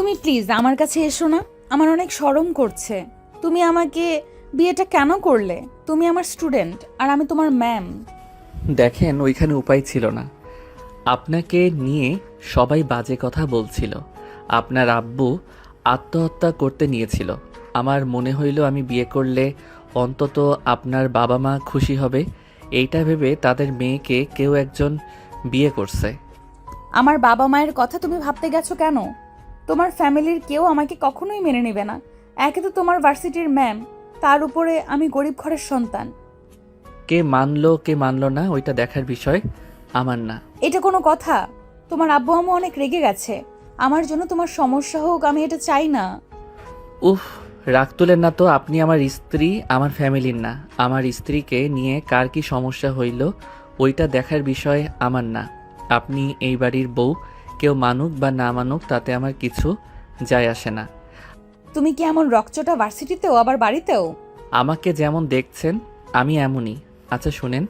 তুমি প্লিজ আমার কাছে এসো না, আমার অনেক শরম করছে। তুমি আমাকে বিয়েটা কেন করলে? তুমি আমার স্টুডেন্ট আর আমি তোমার ম্যাম। দেখেন, ওইখানে উপায় ছিল না। আপনাকে নিয়ে সবাই বাজে কথা বলছিল। আপনার আব্বু আত্মহত্যা করতে নিয়েছিল। আমার মনে হইল আমি বিয়ে করলে অন্তত আপনার বাবা মা খুশি হবে, এইটা ভেবে তাদের মেয়েকে কেউ একজন বিয়ে করছে। আমার বাবা মায়ের কথা তুমি ভাবতে গেছো কেন? তোমার ফ্যামিলির কেউ আমাকে কখনোই মেনে নেবে না। একে তো তোমার ভার্সিটির ম্যাম, তার উপরে আমি গরিব ঘরের সন্তান। কে মানলো কে মানলো না ওইটা দেখার বিষয় আমার না। এটা কোনো কথা? তোমার আব্বু আম্মু অনেক রেগে গেছে। আমার জন্য তোমার সমস্যা হোক, আমি এটা চাই না। উফ, রাগ তুলেন না তো। আপনি আমার স্ত্রী, আমার ফ্যামিলির না। আমার স্ত্রীকে নিয়ে কার কি সমস্যা হইল ওইটা দেখার বিষয় আমার না। আপনি এই বাড়ির বউ, কেউ মানুক বা না মানুক তাতে আমার কিছু যায় আসে না। তুমি কি এমন রকচটা ভার্সিটিতেও আবার বাড়িতেও? আমাকে যেমন দেখছেন আমি এমনই। আচ্ছা শুনেন,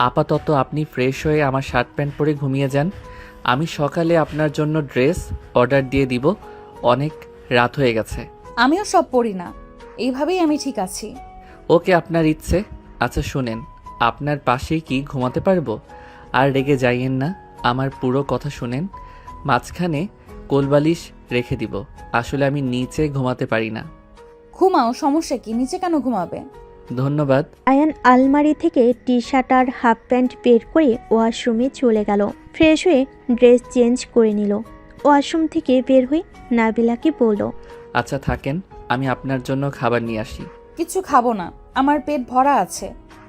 আপাতত আপনি ফ্রেশ হয়ে আমার শার্ট প্যান্ট পরে ঘুমিয়ে যান। আমি সকালে আপনার জন্য ড্রেস অর্ডার দিয়ে দিব। অনেক রাত হয়ে গেছে। আমিও সব পড়ি না, এইভাবেই আমি ঠিক আছি। ওকে, আপনার ইচ্ছে। আচ্ছা শুনেন, আপনার পাশেই কি ঘুমাতে পারবো? আর রেগে যাইয়েন না, আমার পুরো কথা শুনেন। মাঝখানে কোলবালিশ রেখে দিব। আসলে আমি নিচে ঘুমাতে পারি না। ঘুমাও, সমস্যা কি? নিচে কেন ঘুমাবে? ধন্যবাদ। আয়ান আলমারি থেকে টি শার্ট আর হাফ প্যান্ট বের করে ওয়াশরুমে চলে গেল। ফ্রেশ হয়ে ড্রেস চেঞ্জ করে নিল। ওয়াশরুম থেকে বের হয়ে নাবিলাকে বলল, আচ্ছা থাকেন, আমি আপনার জন্য খাবার নিয়ে আসি। কিছু খাবো না, আমার পেট ভরা আছে।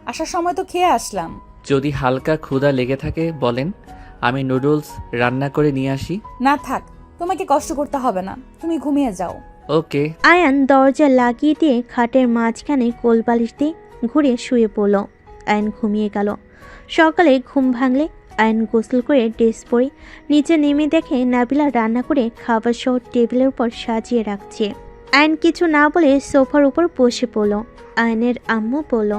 আসার সময় তো খেয়ে আসলাম। যদি হালকা ক্ষুধা লেগে থাকে বলেন, আমি নুডলস রান্না করে নিয়ে আসি। না থাক, তোমাকে কষ্ট করতে হবে না, তুমি ঘুমিয়ে যাও। ওকে। আয়ান দরজা লাগিয়ে দিয়ে খাটের মাঝখানে কোলবালিশ দিয়ে ঘুরে শুয়ে পড়ল। আয়ান ঘুমিয়ে গেল। সকালে ঘুম ভাঙলে আয়ান গোসল করে ড্রেস পরে নিচে নেমে দেখে নাবিলা রান্না করে খাবার সহ টেবিলের উপর সাজিয়ে রাখছে। আয়ান কিছু না বলে সোফার উপর বসে পড়ল। আয়ানের আম্মু বলল,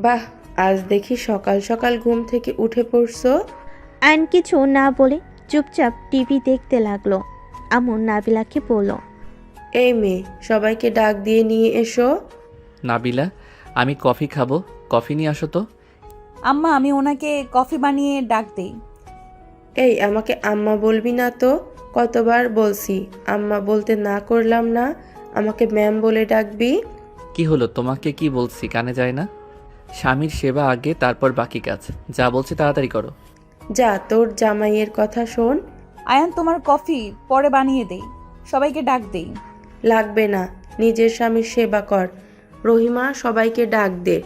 বাহ, আজ দেখি সকাল সকাল ঘুম থেকে উঠে পড়ছো। আয়ান কিছু না বলে চুপচাপ টিভি দেখতে লাগলো। আম্মু নাবিলাকে বলল, এই মেয়ে, সবাইকে ডাক দিয়ে নিয়ে এসো। নাবিলা, আমি কফি খাবো, কফি নিয়ে আসো তো। আম্মা, আমি ওনাকে কফি বানিয়ে ডাক দেই। এই, আমাকে আম্মা বলবি না তো? কতবার বলছি আম্মা বলতে না করলাম না, আমাকে ম্যাম বলে ডাকবি। কি হলো, তোমাকে কি বলছি কানে যায় না? স্বামীর সেবা আগে, তারপর বাকি কাজ। যা বলছি তাড়াতাড়ি করো। যা, তোর জামাইয়ের কথা শোন। আয়ান, তোমার কফি পরে বানিয়ে দেই, সবাইকে ডাক দেই। লাগবে না, নিজের স্বামীর সেবা কর। রহিমা, সবাইকে ডাক দে।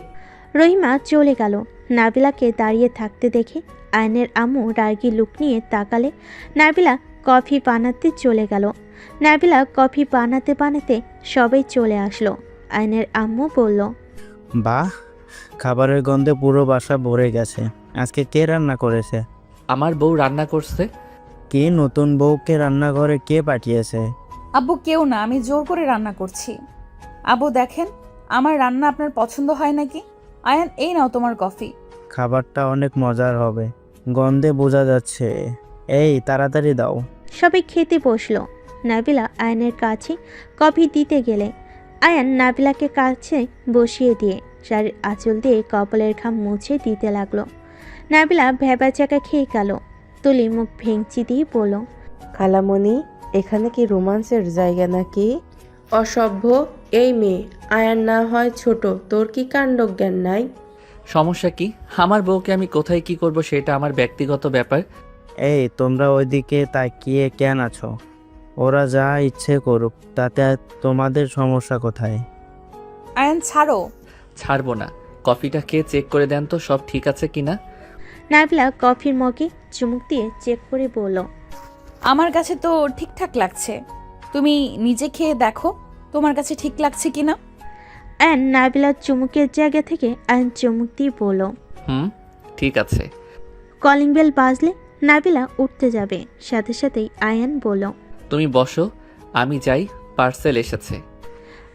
রহিমা চলে গেল। নাবিলাকে দাঁড়িয়ে থাকতে দেখে আয়নের আম্মু রাগী লুক নিয়ে তাকালে নাবিলা কফি বানাতে চলে গেল। নাবিলা কফি বানাতে বানাতে সবাই চলে আসলো। আয়নের আম্মু বলল, বাহ, খাবারের গন্ধে পুরো বাসা ভরে গেছে। আজকে কে রান্না করেছে? আমার বউ রান্না করছে। কি নতুন বউকে রান্নাঘরে কে পাঠিয়েছে? আব্বু, কেউ না, আমি জোর করে রান্না করছি। আব্বু দেখেন, আমার রান্না আপনার পছন্দ হয় নাকি? আয়ান, এই নাও তোমার কফি। খাবারটা অনেক মজার হবে, গন্ধে বোঝা যাচ্ছে। এই তাড়াতাড়ি দাও। সবাই খেতে বসলো। নাবিলা আয়নের কাছে কফি দিতে গেলে আয়ান নাবিলাকে কাছে বসিয়ে দিয়ে শাড়ির আঁচল দিয়ে কপালের ঘাম মুছে দিতে লাগলো। নাবিলা ভ্যাবাচাকা খেয়ে গেল। তুলি মুখ ভেঙচি দিয়ে বলল, খালামণি, এখানে কি রোমান্সের জায়গা নাকি? অসভ্য! এই মেয়ে, আয়ার না হয় ছোট, তোর কি কাণ্ডজ্ঞান নাই? সমস্যা কি? আমার বউকে আমি কোথায় কি করব সেটা আমার ব্যক্তিগত ব্যাপার। এই তোমরা ওইদিকে তাকিয়ে কেন আছো? ওরা যা ইচ্ছে করুক, তাতে তোমাদের সমস্যা কোথায়? আয়ান, ছাড়ো। ছাড়বো না। কফিটা খেয়ে চেক করে দেন তো সব ঠিক আছে কিনা। নাবিলা কফির মগে চুমুক দিয়ে চেক করে বলল, আমার কাছে তো ঠিকঠাক লাগছে, তুমি নিজে খেয়ে দেখো তোমার কাছে ঠিক লাগছে কিনা। আয়ন নাবিলার চুমুকের জায়গা থেকে আয়ন চুমুক দিয়ে বলল। ঠিক আছে। কলিং বেল বাজলে নাবিলা উঠতে যাবে, সাথে সাথেই আয়ান বলল, তুমি বসো, আমি যাই, পার্সেল এসেছে।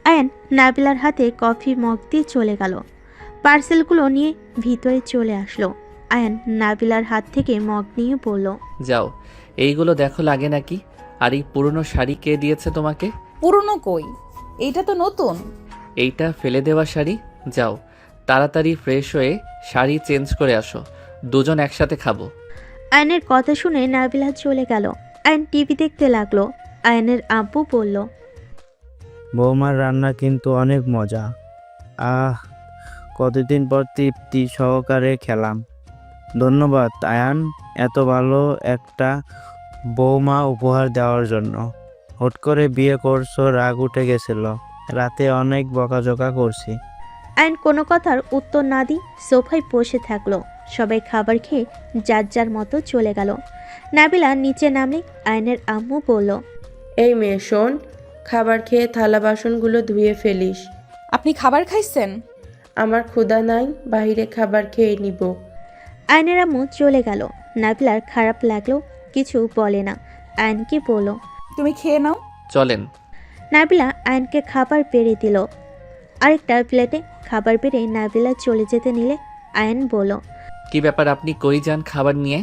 আয়ান নাবিলার হাতে কফি মগ দিয়ে চলে গেল। পার্সেলগুলো নিয়ে ভিতরে চলে আসলো। আয়ান নাবিলার হাত থেকে মগ নিয়ে বলল, যাও, এইগুলো দেখো লাগে নাকি। আর এই পুরনো শাড়ি কে দিয়েছে তোমাকে? পুরনো কই, এইটা তো নতুন। এইটা ফেলে দেওয়া শাড়ি। যাও তাড়াতাড়ি ফ্রেশ হয়ে শাড়ি চেঞ্জ করে আসো, দুজন একসাথে খাবো। আয়নের কথা শুনে নাবিলা চলে গেল। আয়ন টিভি দেখতে লাগলো। আয়নের আব্বু বলল, বৌমার রান্না কিন্তু অনেক মজা। আহ, কতদিন পর তৃপ্তি সহকারে খেলাম। ধন্যবাদ আয়ান, এত ভালো একটা বৌমা উপহার দেওয়ার জন্য। হুট করে বিয়ে করছো, রাগ উঠে গেছিল। রাতে অনেক বকাঝকা করছি। আয়ন কোনো কথার উত্তর না দিয়ে সোফায় বসে থাকলো। সবাই খাবার খেয়ে যার যার মতো চলে গেল। নাবিলা নিচে নামলে আয়নের আম্মু বলল, এই মেয়ে শোন, খাবার খেয়ে থালা বাসনগুলো ধুয়ে ফেলিস। আপনি খাবার খাইছেন? আমার ক্ষুধা নাই, বাইরে খাবার খেয়ে নিব। আয়নের আম্মু চলে গেল। নাবিলার খারাপ লাগলো, কিছু বলে না। আয়নকে বলল, তুমি খেয়ে নাও। চলেন। নাবিলা আয়নকে খাবার বেড়ে দিল। আরেকটা প্লেটে খাবার বেড়ে নাবিলা চলে যেতে নিলে আয়ন বলল, কি ব্যাপার, আপনি কই যান খাবার নিয়ে?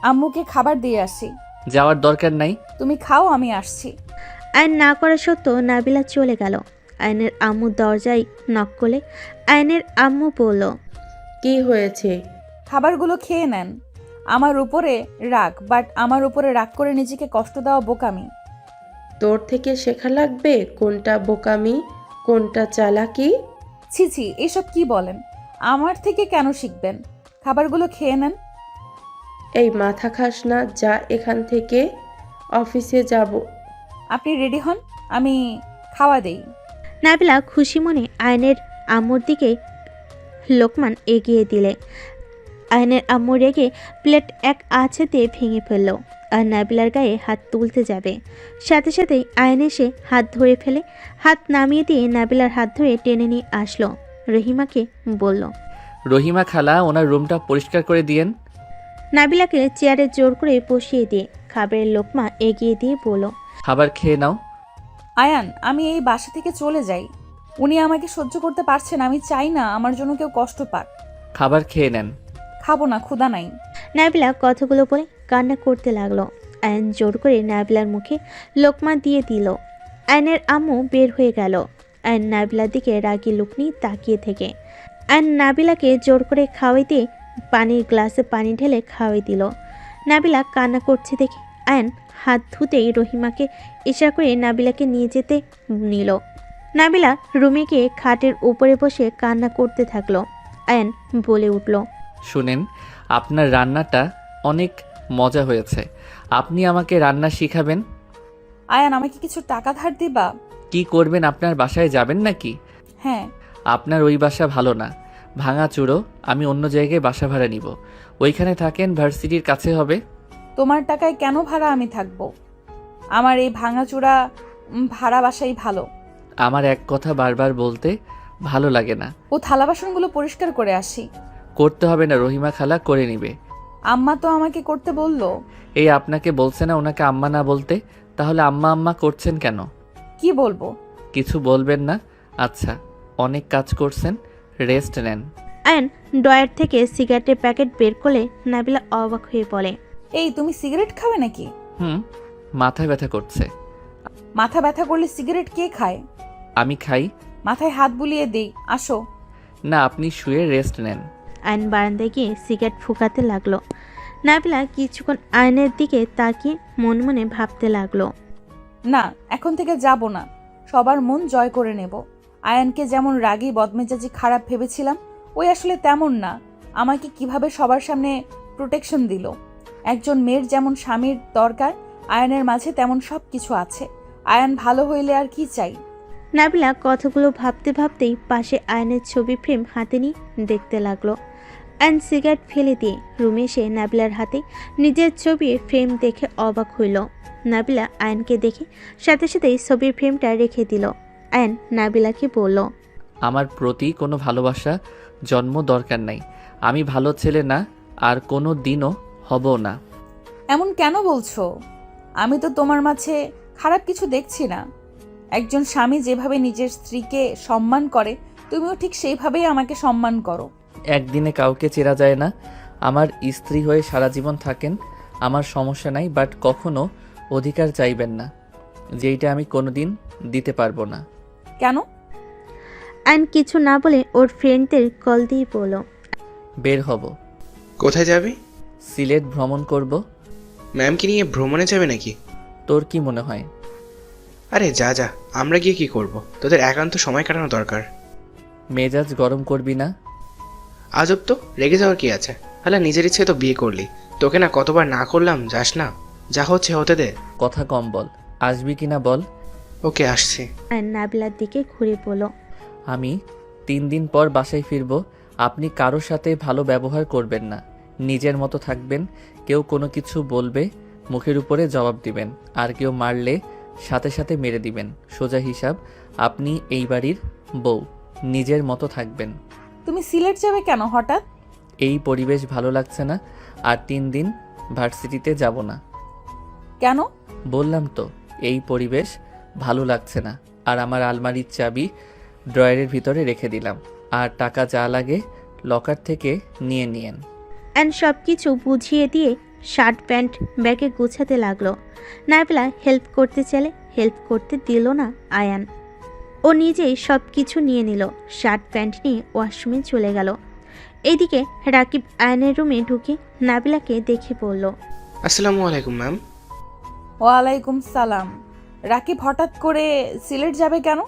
আম্মুকে খাবার দিয়ে আসি। যাওয়ার দরকার নাই। তুমি খাও, আমি আসছি। আয়ন না করা সত্ত্বেও নাবিলা চলে গেল। আয়নের আম্মু দরজায় নক করলে আয়নের আম্মু বলল, কি হয়েছে? খাবারগুলো খেয়ে নেন। আমার উপরে রাগ, বাট আমার উপরে রাগ করে নিজেকে কষ্ট দেওয়া বোকামি। তোর থেকে শেখা লাগবে কোনটা বোকামি, কোনটা চালাকি। ছি ছি, এসব কি বলেন? আমার থেকে কেন শিখবেন? খাবারগুলো খেয়ে নেন। এই মাথা খাস না, যা এখান থেকে, অফিসে যাব। আপনি রেডি হন, আমি খাওয়া দেই। নাবিলা খুশি মনে আয়নের আম্মুর দিকে লোকমান এগিয়ে দিলে আয়নের আম্মু রেগে প্লেট এক আছাতে ভেঙে ফেলল। আর নাবিলার গায়ে হাত তুলতে যাবে, সাথে সাথেই আয়ন এসে হাত ধরে ফেলে হাত নামিয়ে দিয়ে নাবিলার হাত ধরে টেনে নিয়ে আসলো। রহিমাকে বলল, রহিমা খালা, ওনার রুমটা পরিষ্কার করে দিয়েন। নাবিলাকে চেয়ারে জোর করে বসিয়ে দিয়ে খাবারের লোকমা এগিয়ে দিয়ে বলল, খাবার খেয়ে নাও। আয়ান, আমি এই বাসা থেকে চলে যাই। উনি আমাকে সহ্য করতে পারছেন, আমি চাই না আমার জন্য কেউ কষ্ট পাক। খাবার খেয়ে নেন। খাবো না, ক্ষুধা নাই। নাবিলা কথাগুলো বলে কান্না করতে লাগলো। আয়ন জোর করে নাবিলার মুখে লোকমা দিয়ে দিল। আয়নের আম্মু বের হয়ে গেল। আয়ন নাবিলার দিকে রাগী লুক নিয়ে তাকিয়ে থেকে আয়ন নাবিলাকে জোর করে খাওয়াইতে পানির গ্লাসে পানি ঢেলে খাওয়াই দিল। নাবিলা কান্না করছে দেখে আয়ন হাত ধুতেই রহিমাকে ইশারা করে নাবিলাকে নিয়ে যেতে নিল। নাবিলা রুমে গিয়ে খাটের উপরে বসে কান্না করতে থাকলো। আয়ন বলে উঠল, শুনেন, আপনার রান্নাটা অনেক মজা হয়েছে। আপনি আমাকে রান্না শিখাবেন? আয়ান, আমাকে কিছু টাকা ধার দিবা? কি করবেন, আপনার বাসায় যাবেন নাকি? হ্যাঁ। আপনার ওই বাসা ভালো না, ভাঙা চুরো। আমি অন্য জায়গায় বাসা ভাড়া নিব, ওইখানে থাকেন, ভার্সিটির কাছে হবে। তোমার টাকায় কেন ভাড়া আমি থাকবো? আমার এই ভাঙাচোরা ভাড়া বাসাই ভালো। আমার এক কথা বারবার বলতে ভালো লাগে না। ও থালা বাসনগুলো পরিষ্কার করে আসি। করতে হবে না, রহিমা খালা করে নিবে। আম্মা তো আমাকে করতে বললো। এই আপনাকে বলছে না ওনাকে আম্মা না বলতে? তাহলে আম্মা আম্মা করছেন কেন? কি বলবো? কিছু বলবেন না? আচ্ছা, অনেক কাজ করছেন, রেস্ট নেন। আয়ন ড্রয়ার থেকে সিগারেটের প্যাকেট বের করলে নাবিলা অবাক হয়ে বলে, এই, তুমি সিগারেট খাবে নাকি? মাথা ব্যথা করছে। মাথা ব্যথা করলে সিগারেট কে খায়? আমি খাই। মাথায় হাত বুলিয়ে দেই, আসো। না, আপনি শুয়ে রেস্ট নেন। আয়ন বারান্দায় গিয়ে সিগারেট ফুঁকাতে লাগলো। নাবিলা কিছুক্ষণ আয়নের দিকে তাকিয়ে মনে মনে ভাবতে লাগলো, না, এখন থেকে যাব না, সবার মন জয় করে নেব। আয়ানকে যেমন রাগী বদমেজাজি খারাপ ভেবেছিলাম, ওই আসলে তেমন না। আমাকে কিভাবে সবার সামনে প্রোটেকশন দিল। একজন মেয়ের যেমন স্বামীর দরকার, আয়ানের মাঝে তেমন সব কিছু আছে। আয়ান ভালো হইলে আর কি চাই। নাবিলা কথাগুলো ভাবতে ভাবতেই পাশে আয়নের ছবি ফ্রেম হাতে নিয়ে দেখতে লাগলো। আয়ন সিগারেট ফেলে দিয়ে রুমে এসে নাবিলার হাতে নিজের ছবির ফ্রেম দেখে অবাক হইল। নাবিলা আয়নকে দেখে সাথে সাথেই ছবির ফ্রেমটা রেখে দিল। আয়ন নাবিলাকে বলল, আমার প্রতি কোনো ভালোবাসা জন্ম দরকার নাই। আমি ভালো ছেলে না, আর কোনো দিনও হব না। এমন কেন বলছো? আমি তো তোমার মাঝে খারাপ কিছু দেখছি না। একজন স্বামী যেভাবে নিজের স্ত্রীকে সম্মান করে, তুমিও ঠিক সেইভাবেই আমাকে সম্মান করো। একদিনে কাউকে চেনা যায় না। আমার স্ত্রী হয়ে সারা জীবন থাকেন, আমার সমস্যা নাই, বাট কখনো অধিকার চাইবেন না, যেইটা আমি কোনোদিন দিতে পারবো না। কেন? আয়ন কিছু না বলে ওর ফ্রেন্ডদের কল দিয়ে বলল, বের হব, কোথায় যাবি? সিলেট ভ্রমণ করব। ম্যামকে নিয়ে ভ্রমণে যাবে নাকি? তোর কি মনে হয়? আরে যা যা, আমরা গিয়ে কি করব? তোদের একান্ত সময় কাটানো দরকার। মেজাজ গরম করবি না। আজব তো, রেগে যাওয়ার কি আছে? হ্যাঁ, নিজের ইচ্ছে তো বিয়ে করলি, তোকে না কতবার না করলাম, যাস না, যা হচ্ছে হতে দে। কথা কম বল, আসবি কিনা বল। ওকে, আসছি। আয়ন নাবিলার দিকে ঘুরে বলল, আমি 3 দিন পর বাসায় ফিরব। আপনি কারোর সাথে ভালো ব্যবহার করবেন না, নিজের মতো থাকবেন। কেউ কোনো কিছু বলবে মুখের উপরে জবাব দিবেন, আর কেউ মারলে সাথে সাথে মেরে দিবেন। সোজা হিসাব, আপনি এই বাড়ির বউ, নিজের মতো থাকবেন। তুমি সিলেট যাবে কেন হঠাৎ? এই পরিবেশ ভালো লাগছে না, আর 3 দিন ভার্সিটিতে যাব না। কেন? বললাম তো, এই পরিবেশ ভালো লাগছে না। আর আমার আলমারির চাবি ড্রয়ারের ভিতরে রেখে দিলাম, আর টাকা যা লাগে লকার থেকে নিয়ে নিয়েন। অ্যান্ড সব কিছু বুঝিয়ে দিয়ে শার্ট প্যান্ট ব্যাগে গুছাতে লাগলো। নাবিলা হেল্প করতে চাইলে হেল্প করতে দিল না আয়ান। ও নিজেই সব কিছু নিয়ে নিল, শার্ট প্যান্ট নিয়ে ওয়াশরুমে চলে গেল। এইদিকে রাকিব আয়ানের রুমে ঢুকে নাবিলাকে দেখে বলল, আসসালামু আলাইকুম ম্যাম। ওয়ালাইকুম সালাম। রাকিব হঠাৎ করে সিলেট যাবে কেন?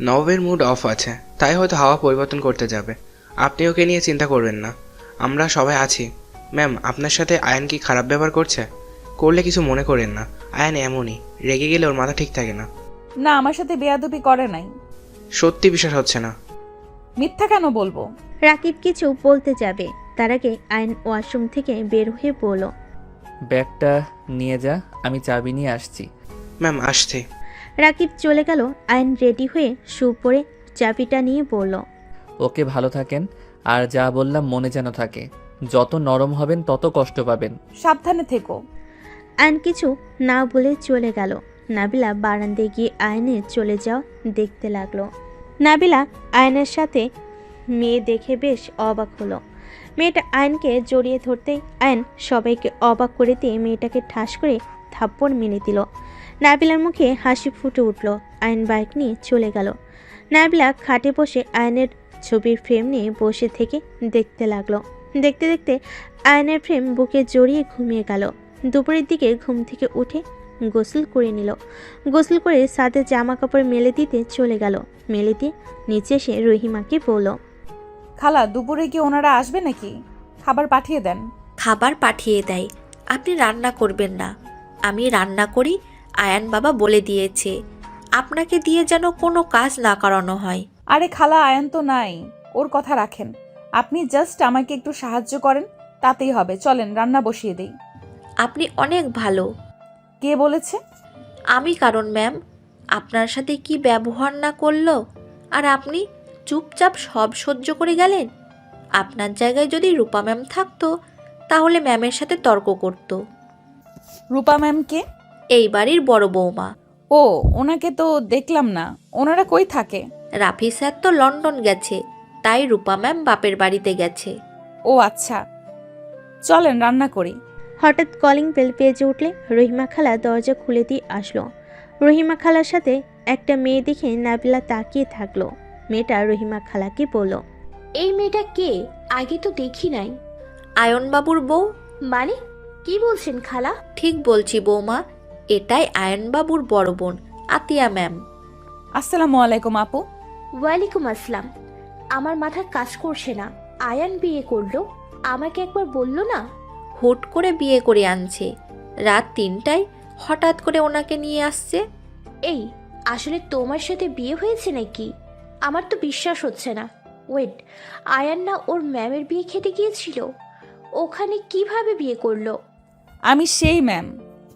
নবাবের মুড অফ আছে, তাই হয়তো হাওয়া পরিবর্তন করতে যাবে। আপনি ওকে নিয়ে চিন্তা করবেন না, আমরা সবাই আছি। ম্যাম, আপনার সাথে আয়ান কি খারাপ ব্যবহার করছে? করলে কিছু মনে করেন না, আয়ান এমনই, রেগে গেলে ওর মাথা ঠিক থাকে না। না, আমার সাথে বেয়াদবি করে নাই। সত্যি বিশ্বাস হচ্ছে না? মিথ্যা কেন বলবো? রাকিব কিছু বলতে যাবে, তার আগে আয়ন ওয়াশরুম থেকে বের হয়ে বলল, ব্যাগটা নিয়ে যা, আমি চাবি নিয়ে আসছি। ম্যাম, আসছে। রাকিব চলে গেল। আয়ন রেডি হয়ে শু পরে চাবিটা নিয়ে বলল, ওকে, ভালো থাকেন, আর যা বললাম মনে যেন থাকে। যত নরম হবেন তত কষ্ট পাবেন। সাবধানে থেকো। আয়ন কিছু না বলে চলে গেল। নাবিলা বারান্দায় গিয়ে আয়নের চলে যাওয়া দেখতে লাগলো। নাবিলা আয়নের সাথে মেয়ে দেখে বেশ অবাক হলো। মেয়েটা আয়নকে জড়িয়ে ধরতেই আয়ন সবাইকে অবাক করে দিয়ে মেয়েটাকে ঠাস করে থাপ্পড় মেরে দিল। নাবিলার মুখে হাসি ফুটে উঠল। আয়ন বাইক নিয়ে চলে গেল। নাবিলা খাটে বসে আয়নের ছবির ফ্রেম নিয়ে বসে থেকে দেখতে লাগলো। দেখতে দেখতে আয়নের ফ্রেম বুকে জড়িয়ে ঘুমিয়ে গেল। দুপুরের দিকে ঘুম থেকে উঠে গোসল করে নিল। গোসল করে সাথে জামা কাপড় মেলে দিতে চলে গেল। মেলে দিয়ে নিচে এসে রহিমাকে বলল, খালা, দুপুরে কি ওনারা আসবে নাকি? খাবার পাঠিয়ে দেন। খাবার পাঠিয়ে দেয়, আপনি রান্না করবেন না। আমি রান্না করি, আয়ান বাবা বলে দিয়েছে আপনাকে দিয়ে যেন কোনো কাজ না করানো হয়। আরে খালা, আয়ান তো নাই, ওর কথা রাখেন। আপনি জাস্ট আমাকে একটু সাহায্য করেন, তাতেই হবে। চলেন রান্না বসিয়ে দেই। আপনি অনেক ভালো। কে বলেছে? আমি কারণ ম্যাম, আপনার সাথে কি ব্যবহার না করলো, আর আপনি চুপচাপ সব সহ্য করে গেলেন। আপনার জায়গায় যদি রূপা ম্যাম থাকতো তাহলে ম্যামের সাথে তর্ক করত। রূপা ম্যাম কে? এই বাড়ির বড় বৌমা। ও, ওনাকে তো দেখলাম না। ওনারা কই থাকে? রাফি স্যার তো লন্ডন গেছে, তাই রূপা ম্যাম বাপের বাড়িতে গেছে। ও আচ্ছা, চলেন রান্না করি। হঠাৎ কলিং বেল বেজে উঠলে রহিমা খালা দরজা খুলে দিয়ে আসলো। রহিমা খালার সাথে একটা মেয়ে দেখে নাবিলা তাকিয়ে থাকলো। মেয়েটা রহিমা খালাকে বলল, এই মেয়েটা কে? আগে তো দেখি নাই। আয়নবাবুর বউ। মানে কি বলছেন খালা? ঠিক বলছি বৌমা, এটাই আয়নবাবুর বড় বোন আতিয়া ম্যাম। আসসালামু আলাইকুম আপু। ওয়ালাইকুম আসসালাম। আমার মাথা কাজ করছে না। আয়ান বিয়ে করলো, আমাকে একবার বললো না? হুট করে বিয়ে করে আনছে, রাত 3টায় হঠাৎ করে ওনাকে নিয়ে আসছে। এই, আসলে তোমার সাথে বিয়ে হয়েছে নাকি? আমার তো বিশ্বাস হচ্ছে না। ওয়েট, আয়ান না ওর ম্যামের বিয়ে খেতে গিয়েছিল? ওখানে কিভাবে বিয়ে করলো? আমি সেই ম্যাম।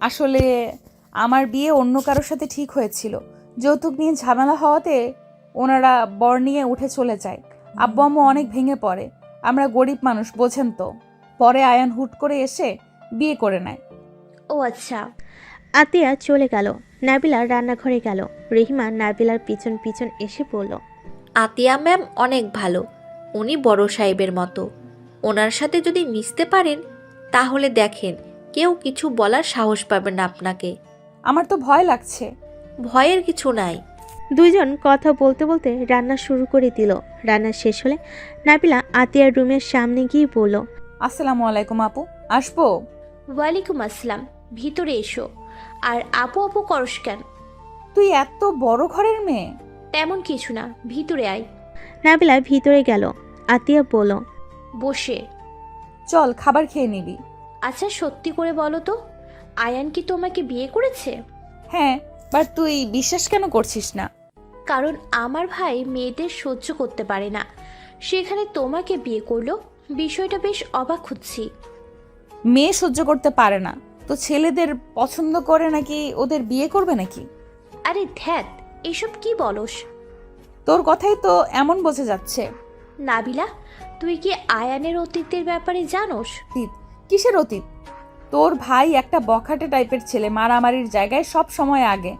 আসলে আমার বিয়ে অন্য কারোর সাথে ঠিক হয়েছিল। যৌতুক নিয়ে ঝামেলা হওয়াতে ওনারা বর নিয়ে উঠে চলে যায়। আব্বু আম্মু অনেক ভেঙে পড়ে। আমরা গরিব মানুষ, বোঝেন তো। পরে আয়ান হুট করে এসে বিয়ে করে নেয়। ও আচ্ছা। আতিয়া চলে গেল। নাবিলা রান্নাঘরে গেল। রহিমা নাবিলার পিছন পিছন এসে বলল, আতিয়া ম্যাম অনেক ভালো, উনি বড় সাহেবের মতো। ওনার সাথে যদি মিশতে পারেন তাহলে দেখেন কেউ কিছু বলার সাহস পাবে না আপনাকে। আমার তো ভয় লাগছে। ভয়ের কিছু নাই। দুইজন কথা বলতে বলতে রান্না শুরু করে দিল। রান্না শেষ হলে নাবিলা আতিয়ার রুমের সামনে গিয়ে বলল, আসসালামু আলাইকুম আপু, আসবো? ওয়ালাইকুম আসসালাম, ভিতরে এসো। আর আপু আপু করস কেন? তুই এত বড় ঘরের মেয়ে? তেমন কিছু না, ভিতরে আয়। নাবিলা ভিতরে গেল। আতিয়া বলল, বসে। চল খাবার খেয়ে নিবি। আচ্ছা সত্যি করে বলো তো, আয়ান কি তোমাকে বিয়ে করেছে? হ্যাঁ, বাট তুই বিশ্বাস কেন করছিস না? কারণ আমার ভাই মেয়েদের সহ্য করতে পারে না, সেখানে তোমাকে বিয়ে করলো। বিষয়টা বেশ অবাক হচ্ছি। মেয়ে সহ্য করতে পারে না তো ছেলেদের পছন্দ করে নাকি ওদের বিয়ে করবে নাকি? আরে ধ্যাত, এসব কি বলস? তোর কথাই তো এমন বোঝা যাচ্ছে। নাবিলা, তুই কি আয়ানের অতীতের ব্যাপারে জানোস? অতীত? কিসের অতীত? তোর ভাই একটা বখাটে টাইপের ছেলে, মারামারির জায়গায় সব সময় আগে।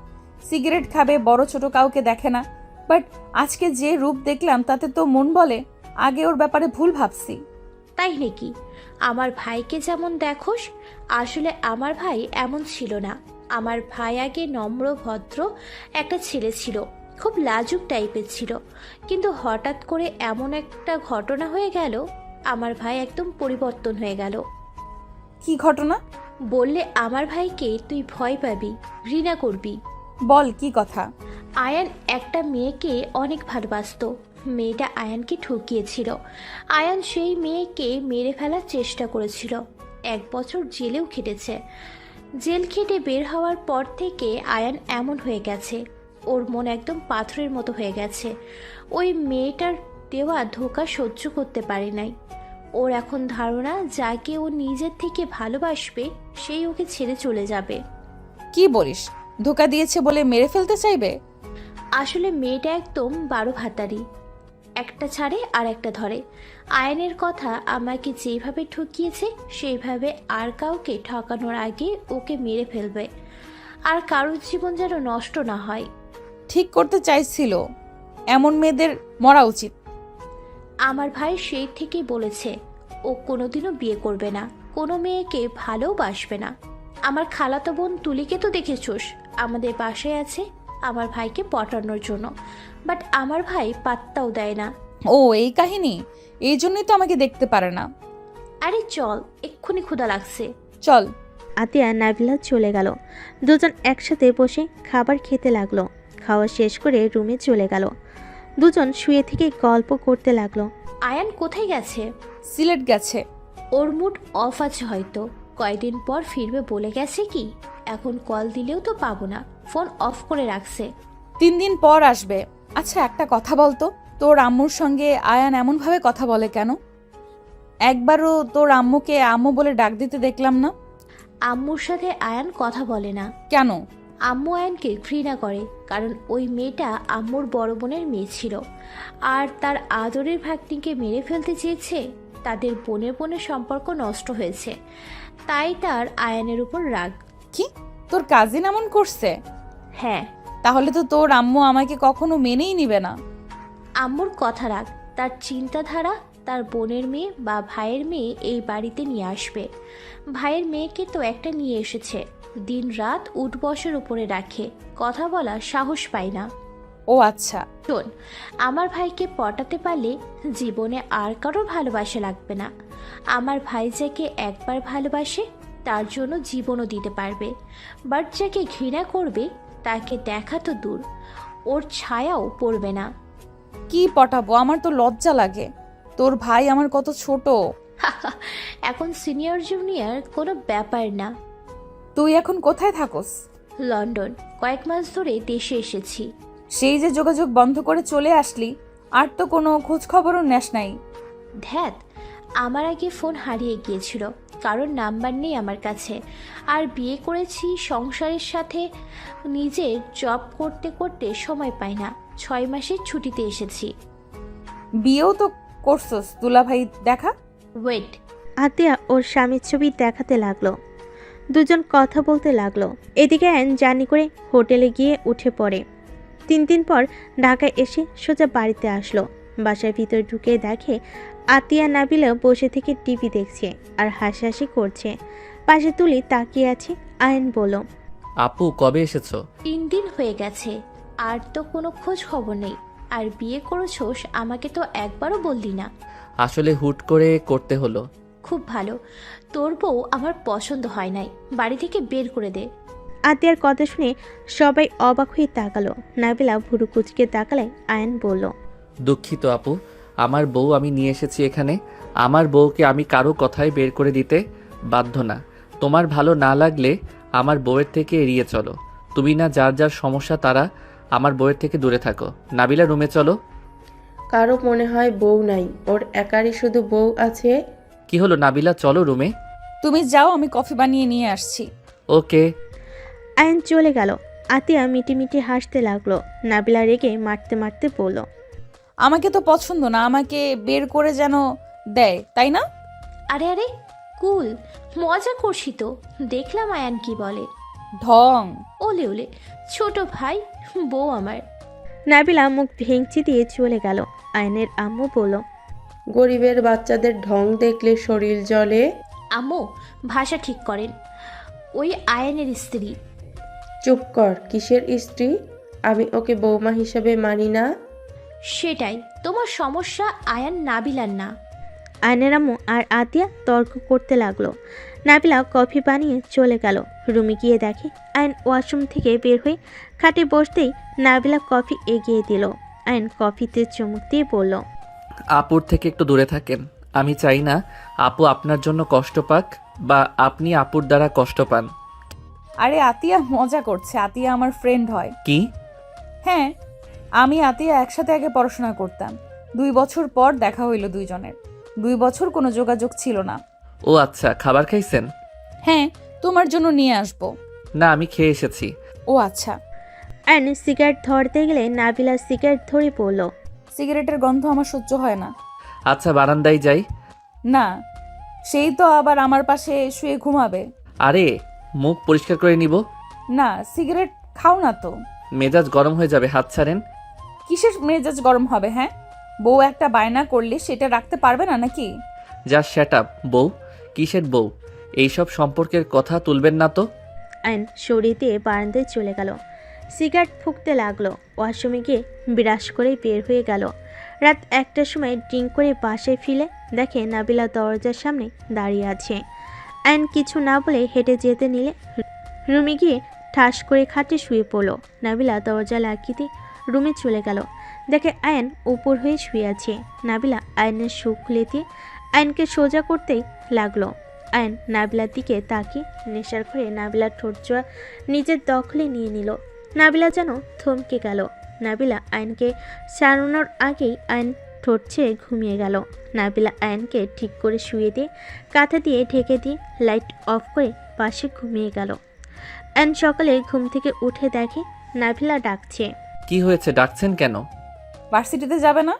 সিগারেট খাবে, বড় ছোট কাউকে দেখে না। বাট আজকে যে রূপ দেখলাম তাতে তো মন বলে আগে ওর ব্যাপারে ভুল ভাবছি। তাই নাকি? আমার ভাইকে যেমন দেখোস, আসলে আমার ভাই এমন ছিল না। আমার ভাই আগে নম্র ভদ্র একটা ছেলে ছিল, খুব লাজুক টাইপের ছিল। কিন্তু হঠাৎ করে এমন একটা ঘটনা হয়ে গেল, আমার ভাই একদম পরিবর্তন হয়ে গেল। কি ঘটনা? বললে আমার ভাইকে তুই ভয় পাবি, ঘৃণা করবি। বল কি কথা। আয়ান একটা মেয়েকে অনেক ভালোবাসতো। মেয়েটা আয়ানকে ঠকিয়েছিল। আয়ান সেই মেয়েকে মেরে ফেলার চেষ্টা করেছিল। 1 বছর জেলেও খেটেছে। জেল খেটে বের হওয়ার পর থেকে আয়ান এমন হয়ে গেছে, ওর মন একদম পাথরের মতো হয়ে গেছে। ওই মেয়েটার দেওয়া ধোঁকা সহ্য করতে পারে নাই। ওর এখন ধারণা যাকে ও নিজের থেকে ভালোবাসবে সেই ওকে ছেড়ে চলে যাবে। কি বলিস? ধোকা দিয়েছে বলে মেরে ফেলতে চাইবে? আসলে মেয়েটা একদম 12 ভাতারি, একটা ছাড়ে আর একটা ধরে। আয়নের কথা আমাকে যেভাবে ঠকিয়েছে সেইভাবে আর কাউকে ঠকানোর আগে ওকে মেরে ফেলবে। আর কারোর জীবন যেন নষ্ট না হয়। ঠিক করতে চাইছিল। এমন মেয়েদের মরা উচিত। আমার ভাই সেই থেকেই বলেছে ও কোনোদিনও বিয়ে করবে না, কোনো মেয়েকে ভালোবাসবে না। আমার খালাতো বোন তুলিকে তো দেখেছোস, আমাদের বাসায় আছে আমার ভাইকে পটানোর জন্য। বাট আমার ভাই পাত্তাও দেয় না। ও এই কাহিনী? এই জন্যই তো আমাকে দেখতে পারে না। আরে চল, এক্ষুনি ক্ষুধা লাগছে। চল। আতিয়া নাবিলা চলে গেল। দুজন একসাথে বসে খাবার খেতে লাগলো। খাওয়া শেষ করে রুমে চলে গেল। দুজন শুয়ে থেকে গল্প করতে লাগলো। আয়ান কোথায় গেছে? সিলেট গেছে। ওর মুড অফ আছে হয়তো, কয়েকদিন পর ফিরবে বলে গেছে কি। এখন কল দিলেও তো পাবো না, ফোন অফ করে রাখছে। 3 দিন পর আসবে। আচ্ছা একটা কথা বলতো, তোর আম্মুর সঙ্গে আয়ান এমনভাবে কথা বলে কেন? একবারও তোর আম্মুকে আম্মু বলে ডাক দিতে দেখলাম না। আম্মুর সাথে আয়ান কথা বলে না। কেন? আম্মু আয়ানকে ঘৃণা করে, কারণ ওই মেয়েটা আম্মুর বড় বোনের মেয়ে ছিল। আর তার আদরের ভাগ্নিকে মেরে ফেলতে চেয়েছে। তাদের বোনের সম্পর্ক নষ্ট হয়েছে, তাই তার আয়ানের উপর রাগ। কি, তোর কাজিন এমন করছে? হ্যাঁ। তাহলে তো তোর আম্মু আমাকে কখনো মেনেই নিবে না। আম্মুর কথা রাখ, তার চিন্তাধারা তার বোনের মেয়ে বা ভাইয়ের মেয়ে এই বাড়িতে নিয়ে আসবে। ভাইয়ের মেয়েকে তো একটা নিয়ে এসেছে, দিন রাত উঠবসের উপরে রাখে, কথা বলা সাহস পায় না। ও আচ্ছা। শোন, আমার ভাইকে পটাতে পারলে জীবনে আর কারোর ভালোবাসা লাগবে না। আমার ভাই যাকে একবার ভালোবাসে তার জন্য জীবনও দিতে পারবে। বাট যাকে ঘৃণা করবে তাকে দেখা তো দূর, ওর ছায়াও পড়বে না। কি পটাবো? আমার তো লজ্জা লাগে। তোর ভাই আমার কত ছোট। এখন সিনিয়র জুনিয়র কোনো ব্যাপার না। তুই এখন কোথায় থাকোস? লন্ডন, কয়েক মাস ধরে দেশে এসেছি। সেই যে যোগাযোগ বন্ধ করে চলে আসলি, আর তো কোনো খোঁজ খবরও নেস নাই। ধ্যাত, আমার আগে ফোন হারিয়ে গিয়েছিল, কারণ নাম্বার নেই আমার কাছে। আর বিয়ে করেছি সংসারের সাথে, নিজের জব করতে করতে সময় পাই না। 6 মাসের ছুটিতে এসেছি। বিয়েও তো করছস, দুলাভাই দেখা। ওয়েট। আতিয়া ওর স্বামীর ছবি দেখাতে লাগলো। দুজন কথা বলতে লাগলো। এদিকে অ্যান জার্নি করে হোটেলে গিয়ে উঠে পড়ে। 3 দিন পর ঢাকায় এসে সোজা বাড়িতে আসলো। বাসার ভিতর ঢুকে দেখে আতিয়া নাবিলা বসে থেকে টিভি দেখছে আর হাসাহাসি করছে। পাশে তুলি তাকিয়ে আছে। আয়ন বলল, আপু কবে এসেছো? 3 দিন হয়ে গেছে, আর তো কোনো খোঁজ খবর নেই। আর বিয়ে করেছোস আমাকে তো একবারও বললি না। আসলে হুট করে করতে হলো। খুব ভালো, তোর বউ আমার পছন্দ হয় নাই, বাড়ি থেকে বের করে দে। আতিয়ার কথা শুনে সবাই অবাক হয়ে তাকালো। নাবিলা ভুরু কুচকে তাকালে আয়ন বলল, দুঃখিত আপু, আমার বউ আমি নিয়ে এসেছি এখানে। আমার বউকে আমি কারো কথায় বের করে দিতে বাধ্য না। তোমার ভালো না লাগলে আমার বউয়ের থেকে এড়িয়ে চলো। তুমি না যার যার সমস্যা তারা আমার বউয়ের থেকে দূরে থাকো। নাবিলা রুমে চলো। কারো মনে হয় বউ নাই, ওর একারই শুধু বউ আছে। কি হলো নাবিলা, চলো রুমে। তুমি যাও, আমি কফি বানিয়ে নিয়ে আসছি। ওকে। আয়ন চলে গেল। আতিয়া মিটিমিটি হাসতে লাগলো। নাবিলা রেগে মারতে মারতে বলল, আমাকে তো পছন্দ না, আমাকে বের করে যেন দেয়, তাই না? আরে আরে কুল, মজা করছি তো, দেখলাম আয়ান কি বলে। ঢং। ওলে ওলে, ছোট ভাই, বউ আমার। নাবিলা মুখ ভেঙচি দিয়ে চলে গেল। আয়নের আম্মু বলল, গরিবের বাচ্চাদের ঢং দেখলে শরীর জ্বলে। আম্মু, ভাষা ঠিক করেন, ওই আয়ানের স্ত্রী। চুপ কর, কিসের স্ত্রী? আমি ওকে বৌমা হিসাবে মানি না। সেটাই তোমার সমস্যা, আয়ান নাবিলার না। আয়নের আম্মু আর আতিয়া তর্ক করতে লাগলো। নাবিলা কফি বানিয়ে চলে গেল। রুমে গিয়ে দেখে আয়ন ওয়াশরুম থেকে বের হয়ে খাটে বসতেই নাবিলা কফি এগিয়ে দিল। আয়ন কফিতে চুমুক দিয়ে বলল, আপুর থেকে একটু দূরে থাকেন। আমি চাই না আপু আপনার জন্য কষ্ট পাক বা আপনি আপুর দ্বারা কষ্ট পান। আরে আতিয়া মজা করছে, আতিয়া আমার ফ্রেন্ড হয়। কি? হ্যাঁ, আমি আতিয়া একসাথে আগে পড়াশোনা করতাম। 2 বছর পর দেখা হইল দুইজনের। 2 বছর কোনো যোগাযোগ ছিল না। ও আচ্ছা, খাবার খাইছেন? হ্যাঁ, তোমার জন্য নিয়ে আসবো। না, আমি খেয়ে এসেছি। ও আচ্ছা। আয়ন সিগারেট ধরতে গেলে নাবিলা সিগারেট ধরে পড়ল। সিগারেটের গন্ধ আমার সহ্য হয় না। আচ্ছা, বারান্দায় যাই। না, সেই তো আবার আমার পাশে শুয়ে ঘুমাবে। আরে, মুখ পরিষ্কার করে নিব। না, সিগারেট খাও না তো। মেজাজ গরম হয়ে যাবে, হাত ছাড়েন। কিসের মেজাজ গরম হবে? হ্যাঁ, বউ একটা বায়না করলে সেটা রাখতে পারবে না নাকি? যা শ্যাট আপ। বউ? কিসের বউ? এইসব সম্পর্কের কথা তুলবেন না তো। আয়ন সরিয়ে দিয়ে বারান্দায় চলে গেল। সিগারেট ফুঁকতে লাগলো। ওয়াশরুমে গিয়ে বিরাস করে বের হয়ে গেল। রাত 1টার সময় ড্রিঙ্ক করে বাসায় ফিরে দেখে নাবিলা দরজার সামনে দাঁড়িয়ে আছে। আয়ন কিছু না বলে হেঁটে যেতে নিলে রুমে গিয়ে ঠাস করে খাটে শুয়ে পড়ল। নাবিলা দরজা লাগিয়ে দিয়ে রুমে চলে গেল। দেখে আয়ন উপর হয়ে শুয়ে আছে। নাবিলা আয়নের শু খুলে দিয়ে আয়নকে সোজা করতেই লাগলো। আয়ন নাবিলার দিকে তাকিয়ে নেশার ঘরে নাবিলার ঠোঁট জোড়া নিজের দখলে নিয়ে নিল। নাবিলা যেন থমকে গেল। নাবিলা আয়নকে ছাড়ানোর আগেই আয়ন ঠোঁট ছেড়ে ঘুমিয়ে গেল। নাবিলা আয়নকে ঠিক করে শুয়ে দিয়ে কাঁথা দিয়ে ঢেকে দিয়ে লাইট অফ করে পাশে ঘুমিয়ে গেল। আয়ন সকালে ঘুম থেকে উঠে দেখে নাবিলা ডাকছে। কি হয়েছে, ডাকছেন কেন? ভার্সিটিতে যাবে না?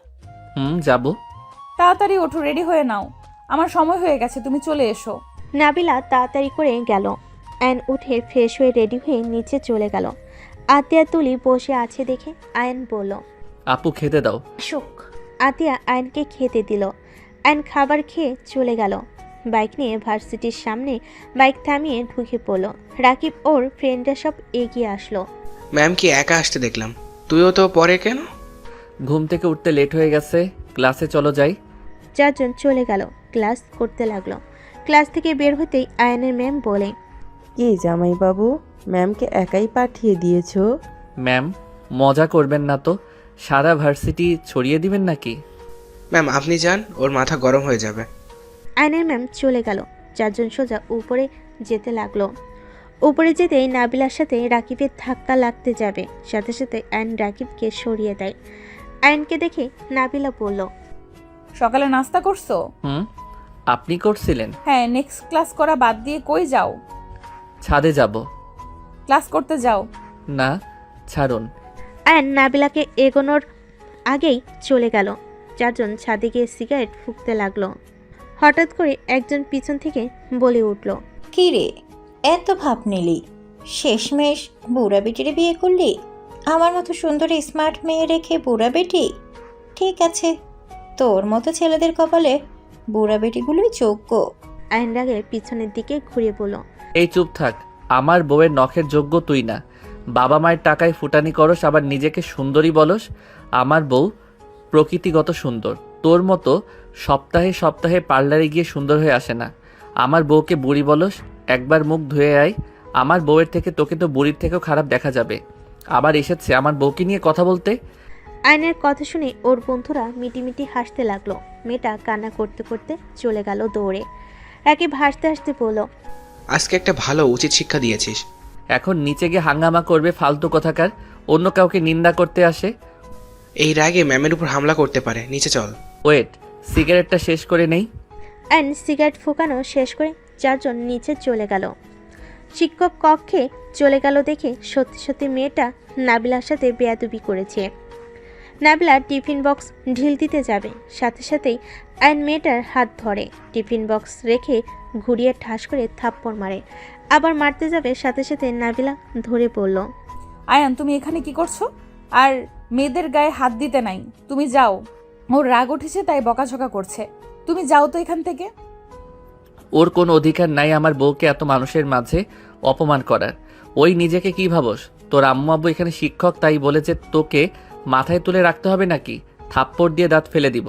যাব। তাড়াতাড়ি ওঠো, রেডি হয়ে নাও, আমার সময় হয়ে গেছে, তুমি চলে এসো। নাবিলা তাড়াতাড়ি করে গেল। আয়ন উঠে ফ্রেশ হয়ে রেডি হয়ে নিচে চলে গেল। আতিয়া তুলি বসে আছে দেখে আয়ন বলল, আপু খেতে দাও। শোক। আতিয়া আয়নকে খেতে দিল। আয়ন খাবার খেয়ে চলে গেল। বাইক নিয়ে ভার্সিটির সামনে বাইক থামিয়ে ঢুকে পড়ল। রাকিব ওর ফ্রেন্ডরা সব এগিয়ে আসলো। ম্যাম কি একা আসতে দেখলাম, তুইও তো পরে কেন? ঘুম থেকে উঠতে লেট হয়ে গেছে, ক্লাসে চলো যাই। 4 জন চলে গেল। ক্লাস করতে লাগলো। ক্লাস থেকে বের হতেই আয়নের ম্যাম বলে, কি জামাইবাবু, ম্যামকে একাই পাঠিয়ে দিয়েছো? ম্যাম, মজা করবেন না তো, সারা ভার্সিটি ছড়িয়ে দিবেন নাকি? ম্যাম আপনি যান, ওর মাথা গরম হয়ে যাবে। আয়নের ম্যাম চলে গেল। 4 জন সোজা উপরে যেতে লাগলো। উপরে যেতেই নাবিলার সাথে রাকিবের ধাক্কা লাগতে যাবে, সাথে সাথে আয়ন রাকিবকে সরিয়ে দেয়। আয়নকে দেখে নাবিলা বলল, সকালে নাস্তা করছো? আপনি করছিলেন? হ্যাঁ, নেক্সট ক্লাস করা বাদ দিয়ে কই যাও? ছাদে যাব। ক্লাস করতে যাও। না, ছাড়ুন। আয়ন নাবিলাকে এগোনোর আগেই চলে গেল। 4 জন ছাদে গিয়ে সিগারেট ফুঁকতে লাগলো। হঠাৎ করে একজন পিছন থেকে বলে উঠল, কি রে, এত ভাব নিলি? শেষমেশ বুড়া বেটিরে বিয়ে করলি? আমার মতো সুন্দর স্মার্ট মেয়ে রেখে বুড়া বেটি? ঠিক আছে, তোর মতো ছেলেদের কপালে বুড়া বেটিগুলোই যোগ্য। আয়ন রাগে পিছনের দিকে ঘুরে বলল, এই চুপ থাক। আমার বউয়ের নখের যোগ্য তুই না। বাবা মায়ের টাকায় ফুটানি করস, আবার নিজেকে সুন্দরী বলস। আমার বউ প্রকৃতিগত সুন্দর, তোর মতো সপ্তাহে সপ্তাহে পার্লারে গিয়ে সুন্দর হয়ে আসে না। আমার বউকে বুড়ি বলস, একবার মুখ ধুয়ে আয়। আমার বউয়ের থেকে তোকে তো বুড়ির থেকেও খারাপ দেখা যাবে। আবার এসেছে আমার বউকে নিয়ে কথা বলতে। আয়নের কথা শুনে ওর বন্ধুরা মিটিমিটি হাসতে লাগলো। মেয়েটা কান্না করতে করতে চলে গেল দৌড়ে। রাকিব হাসতে হাসতে বলল, আজকে একটা ভালো উচিত শিক্ষা দিয়েছিস। এখন নিচে গিয়ে হাঙ্গামা করবে ফালতু কথাকার, অন্য কাউকে নিন্দা করতে আসে। এই রাগে ম্যামের উপর হামলা করতে পারে, নিচে চল। ওয়েট, সিগারেটটা শেষ করে নেই। অ্যান্ড সিগারেট ফোকানো শেষ করে চারজন নিচে চলে গেল। শিক্ষক কক্ষে চলে গেল দেখে সত্যি সত্যি মেয়েটা নাবিলার সাথে বেয়াদবি করেছে। নাবিলা টিফিন বক্স ঢিল দিতে যাবে, সাথে সাথেই আয়ন মেয়েটার হাত ধরে টিফিন বক্স রেখে ঘুরিয়ে ঠাস করে থাপ্পড় মারে। আবার মারতে যাবে, সাথে সাথে নাবিলা ধরে পড়ল। আয়ান, তুমি এখানে কি করছো? আর মেয়েদের গায়ে হাত দিতে নাই, তুমি যাও। ওর রাগ উঠেছে তাই বকাঝকা করছে, তুমি যাও তো এখান থেকে। ওর কোনো অধিকার নাই আমার বউকে এত মানুষের মাঝে অপমান করার। ওই নিজেকে কি ভাবস? তোর আম্মু আব্বু এখানে শিক্ষক, তাই বলেছে তোকে মাথায় তুলে রাখতে হবে নাকি? থাপ্পড় দিয়ে দাঁত ফেলে দিব।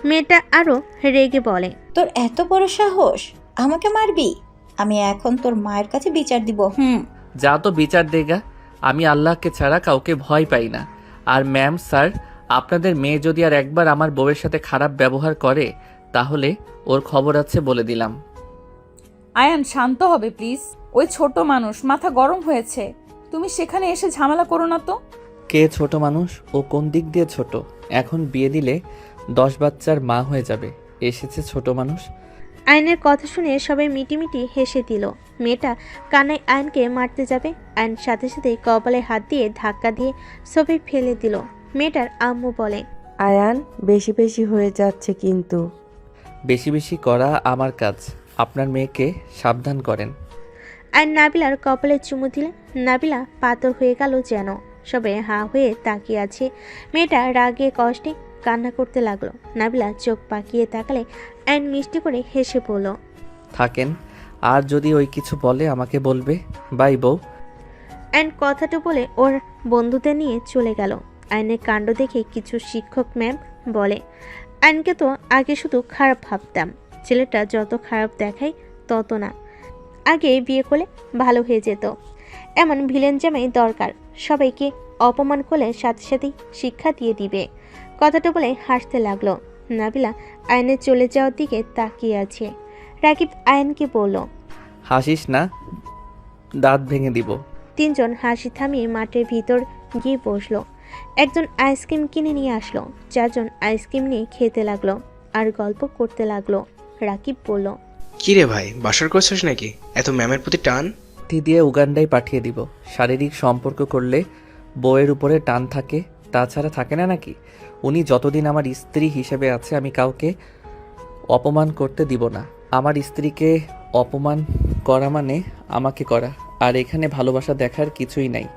মেয়েটা আরো রেগে বলে, তোর এত বড় সাহস, আমাকে মারবি? আমি এখন তোর মায়ের কাছে বিচার দিব। যা তো বিচার দেগা। আমি আল্লাহকে ছাড়া কাউকে ভয় পাই না। আর ম্যাম স্যার, আপনাদের মেয়ে যদি আর একবার আমার বউয়ের সাথে খারাপ ব্যবহার করে তাহলে ওর খবর আছে বলে দিলাম। আয়ান, শান্ত হবে প্লিজ। ওই ছোট মানুষ, মাথা গরম হয়েছে। তুমি সেখানে এসে ঝামেলা করো না তো। কে ছোট মানুষ? ও কোন দিক দিয়ে ছোট? এখন বিয়ে দিলে 10 বাচ্চার মা হয়ে যাবে, এসেছে ছোট মানুষ। আয়নের কথা শুনে সবাই মিটিমিটি হেসে দিল। মেয়েটা কানায় আয়নকে মারতে যাবে, আয়ন সাথে সাথে কপালে হাত দিয়ে ধাক্কা দিয়ে সবাই ফেলে দিল। মেয়েটার আম্মু বলে, আয়ান, বেশি বেশি হয়ে যাচ্ছে কিন্তু। বেশি বেশি করা আমার কাজ, আপনার মেয়েকে সাবধান করেন। আয়ন নাবিলার কপালে চুমু দিলে নাবিলা পাথর হয়ে গেল যেন। সবাই হাঁ হয়ে তাকিয়ে আছে। মেয়েটা রাগে কষ্টে কান্না করতে লাগলো। নাবিলা চোখ পাকিয়ে তাকালে আয়ন মিষ্টি করে হেসে পড়ল, থাকেন, আর যদি ওই কিছু বলে আমাকে বলবে। বাই বউ। আয়ন কথাটা বলে ওর বন্ধুদের নিয়ে চলে গেল। আয়নের কাণ্ড দেখে কিছু শিক্ষক ম্যাম বলে, আয়নকে তো আগে শুধু খারাপ ভাবতাম, ছেলেটা যত খারাপ দেখায় তত না। আগে বিয়ে করলে ভালো হয়ে যেত। এমন ভিলেন জামাই দরকার, সবাইকে অপমান করলে সাথে সাথেই শিক্ষা দিয়ে দিবে। কথাটা বলে হাসতে লাগলো। নাবিলা আয়নের চলে যাওয়ার দিকে তাকিয়ে আছে। রাকিব আয়নকে বলল, হাসিস না, দাঁত ভেঙে দিব। তিনজন হাসি থামিয়ে মাঠের ভিতর গিয়ে বসলো। একজন আইসক্রিম কিনে নিয়ে আসলো। চারজন আইসক্রিম নিয়ে খেতে লাগলো আর গল্প করতে লাগলো। রাকিব বলল, কি রে ভাই, বাসর করছিস নাকি? এত ম্যামের প্রতি টান? দিয়ে উগান্ডায় পাঠিয়ে দিব। শারীরিক সম্পর্ক করলে বউয়ের উপরে টান থাকে, তাছাড়া থাকে না নাকি? উনি যতদিন আমার স্ত্রী হিসেবে আছে আমি কাউকে অপমান করতে দিব না। আমার স্ত্রীকে অপমান করা মানে আমাকে করা। আর এখানে ভালোবাসা দেখার কিছুই নাই।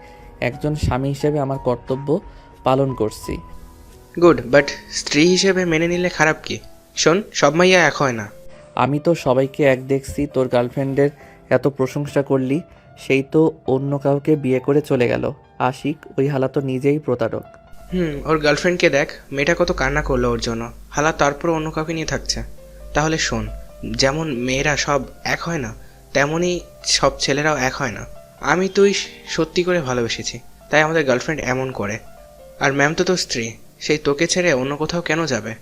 একজন স্বামী হিসেবে আমার কর্তব্য পালন করছি। গুড, বাট স্ত্রী হিসেবে মেনে নিলে খারাপ কি? শোন, সব মাইয়া এক হয় না। আমি তো সবাইকে এক দেখছি। তোর গার্লফ্রেন্ডের এত প্রশংসা করলি, সেই তো অন্য কাউকে বিয়ে করে চলে গেল। আশিক, ওই হালা তো নিজেই প্রতারক। ওর গার্লফ্রেন্ডকে দেখ, মেয়েটা কত কান্না করলো ওর জন্য। হালা তারপর অন্য কাউকে নিয়ে থাকছে। তাহলে শোন, যেমন মেয়েরা সব এক হয় না, তেমনই সব ছেলেরাও এক হয় না। আমি তুই সত্যি করে ভালোবেসেছি, তাই আমাদের গার্লফ্রেন্ড এমন করে। আর ম্যাম তো তোর স্ত্রী, সেই তোকে ছেড়ে অন্য কোথাও কেন যাবে?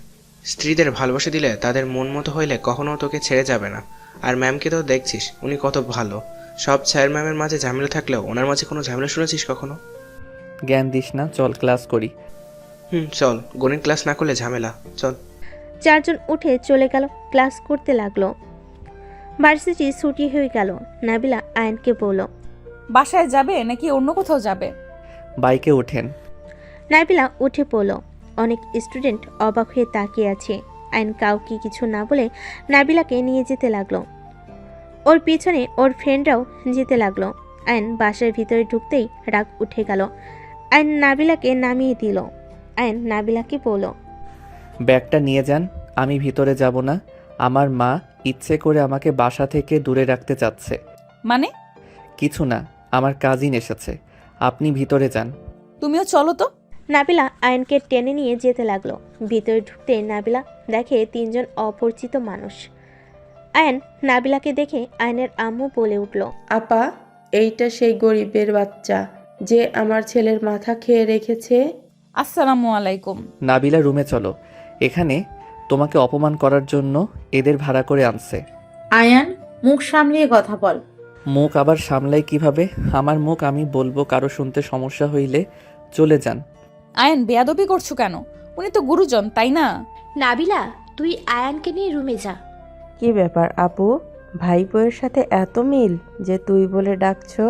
স্ত্রীদের ভালোবাসা দিলে তাদের মন মতো হইলে কখনো তোকে ছেড়ে যাবে না। আর ম্যামকে তো দেখছিস, উনি কত ভালো। সব স্যার ম্যামের মাঝে ঝামেলা থাকলেও ওনার মাঝে কোনো ঝামেলা শুনেছিস কখনো? জ্ঞান দিস না, চল ক্লাস করি। চল, গণিত ক্লাস না করলে ঝামেলা, চল। চারজন উঠে চলে গেল, ক্লাস করতে লাগলো। ভার্সিটি ছুটি হয়ে গেল। নাবিলা আয়নকে বলল, বাসায় যাবে নাকি অন্য কোথাও যাবে? বাইকে ওঠেন। নাবিলা উঠে পড়ল। অনেক স্টুডেন্ট অবাক হয়ে তাকিয়ে আছে। আয়ন কাউকে কিছু না বলে নাবিলাকে নিয়ে যেতে লাগলো। ওর পিছনে ওর ফ্রেন্ডরাও যেতে লাগলো। আয়ন বাসার ভিতরে ঢুকতেই রাগ উঠে গেল। আয়ন নাবিলাকে নামিয়ে দিল। আয়ন নাবিলাকে বলল, ব্যাগটা নিয়ে যান, আমি ভিতরে যাব না। আমার মা ইচ্ছে করে আমাকে বাসা থেকে দূরে রাখতে চাচ্ছে। মানে? কিছু না, আমার কাজিন এসেছে। আপনি ভিতরে যান। তুমিও চলো তো। নাবিলা আয়নকে টেনে নিয়ে যেতে লাগলো। ভিতরে ঢুকতে নাবিলা দেখে 3 জন অপরিচিত মানুষ। আয়ন নাবিলাকে দেখে আয়নের আম্মু বলে উঠল, আপা, এইটা সেই গরিবের বাচ্চা যে আমার ছেলের মাথা খেয়ে রেখেছে। আসসালামু আলাইকুম। নাবিলা, রুমে চলো। এখানে তোমাকে অপমান করার জন্য এদের ভাড়া করে আনছে। আয়ান, মুখ সামলিয়ে কথা বল। মুখ আবার সামলাই কিভাবে? আমার মুখ আমি বলবো, কারো শুনতে সমস্যা হইলে চলে যান। আয়ান, বেয়াদবি করছো কেন? উনি তো গুরুজন, তাই না? নাবিলা, তুই আয়ানকে নিয়ে রুমে যা। কি ব্যাপার আপু, ভাই বউয়ের সাথে এত মিল যে তুই বলে ডাকছো?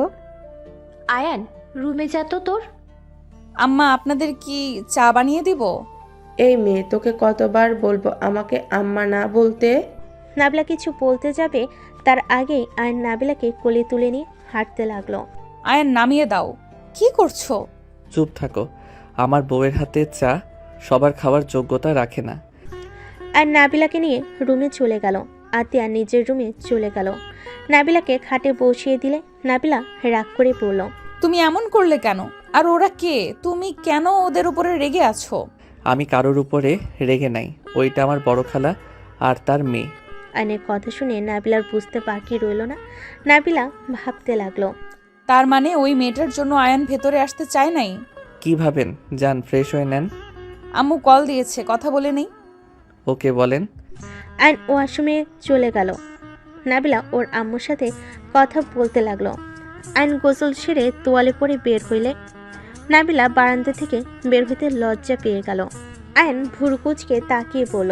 আয়ান, রুমে যা তো তোর। আম্মা, আপনাদের কি চা বানিয়ে দিব? এই মেয়ে, তোকে কতবার বলবো আমাকে আম্মা না বলতে? নাবিলা কিছু বলতে যাবে তার আগেই আয়ন নাবিলাকে কোলে তুলে নিয়ে হাঁটতে লাগলো। আয়ান, নামিয়ে দাও। কি করছো? চুপ থাকো। আমার বউয়ের হাতে চা সবার খাওয়ার যোগ্যতা রাখে না। আর নাবিলাকে নিয়ে রুমে চলে গেল। আতিয়া নিজের রুমে চলে গেল। নাবিলাকে খাটে বসিয়ে দিলে নাবিলা রাগ করে পড়ল। তুমি এমন করলে কেন? আর ওরা কে? তুমি কেন ওদের উপরে রেগে আছো? আমি কারোর উপরে রেগে নাই। ওইটা আমার বড় খালা আর তার মেয়ে। আয়নের কথা শুনে নাবিলার বুঝতে বাকি রইল না। নাবিলা ভাবতে লাগলো। তার মানে ওই মেয়েটার জন্য আয়ান ভেতরে আসতে চায় নাই? কি ভাবেন? যান, ফ্রেশ হয়ে নেন। আম্মু কল দিয়েছে, কথা বলে নেই। ওকে বলেন। আয়ন ওয়াশরুমে চলে গেল। নাবিলা ওর আম্মুর সাথে কথা বলতে লাগলো। আয়ন গোসল সেরে তোয়ালে পরে বের হইলে নাবিলা বারান্দা থেকে বের হইতে লজ্জা পেয়ে গেল। আয়ন ভুরুকুচকে তাকিয়ে বলল,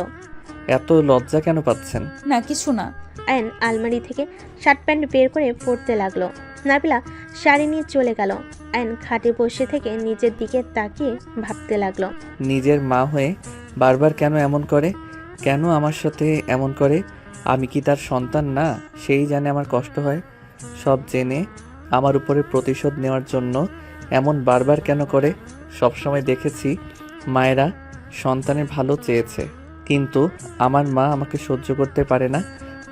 এত লজ্জা কেন পাচ্ছেন? না, কিছু না। আয়ন আলমারি থেকে শার্ট প্যান্ট বের করে পরতে লাগলো। নাবিলা শাড়ি নিয়ে চলে গেল। আয়ন খাটে বসে থেকে নিজের দিকে তাকিয়ে ভাবতে লাগলো। নিজের মা হয়ে বারবার কেন এমন করে? কেন আমার সাথে এমন করে? আমি কি তার সন্তান না? সেই জানে আমার কষ্ট হয়। সব জেনে আমার উপরে প্রতিশোধ নেওয়ার জন্য এমন বারবার কেন করে? সবসময় দেখেছি মায়েরা সন্তানের ভালো চেয়েছে, কিন্তু আমার মা আমাকে সহ্য করতে পারে না।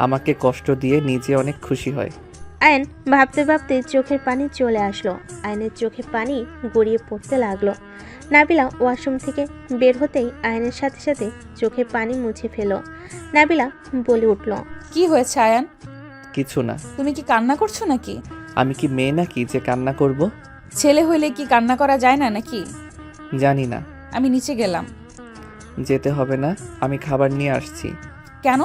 আমাকে কষ্ট দিয়ে নিজে অনেক খুশি হয়। আয়ন ভাবতে ভাবতে চোখের পানি চলে আসলো। আয়নের চোখে পানি গড়িয়ে পড়তে লাগলো। নাবিলা ওয়াশরুম থেকে বের হতেই আয়নের সাথে সাথে চোখে পানি মুছে ফেল। নাবিলা বলে উঠল, কি হয়েছে আয়ান? কিছু না। তুমি কি কান্না করছো নাকি? আমি কি মেয়ে নাকি যে কান্না করব? ছেলে হইলে কি কান্না করা যায় না নাকি? জানি না। আমি নিচে গেলাম। যেতে হবে না, আমি খাবার নিয়ে আসছি। কেন?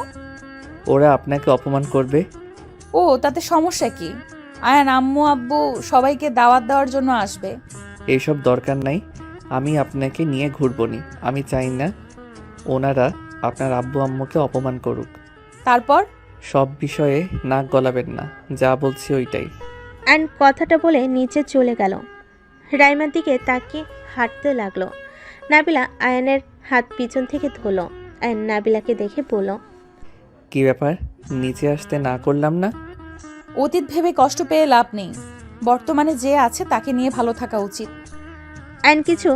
ওরা আপনাকে অপমান করবে। ও, তাতে সমস্যা কি? আয়ান, আম্মু আব্বু সবাইকে দাওয়াত দেওয়ার জন্য আসবে। এইসব দরকার নাই। আমি আপনাকে নিয়ে ঘুরবনি। আমি চাই না ওনারা আপনার আব্বু আম্মুকে অপমান করুক। তারপর? সব বিষয়ে নাক গলাবেন না, যা বলছি ওইটাই। আয়ন কথাটা বলে নিচে চলে গেল। রাইমার দিকে তাকিয়ে হাঁটতে লাগলো। নাবিলা আয়নের হাত পিছন থেকে ধরল। আয়ন নাবিলাকে দেখে বলল, কি ব্যাপার? নিচে আসতে না করলাম না? অতীত ভেবে কষ্ট পেয়ে লাভ নেই। বর্তমানে যে আছে তাকে নিয়ে ভালো থাকা উচিত। আয়ন কিছু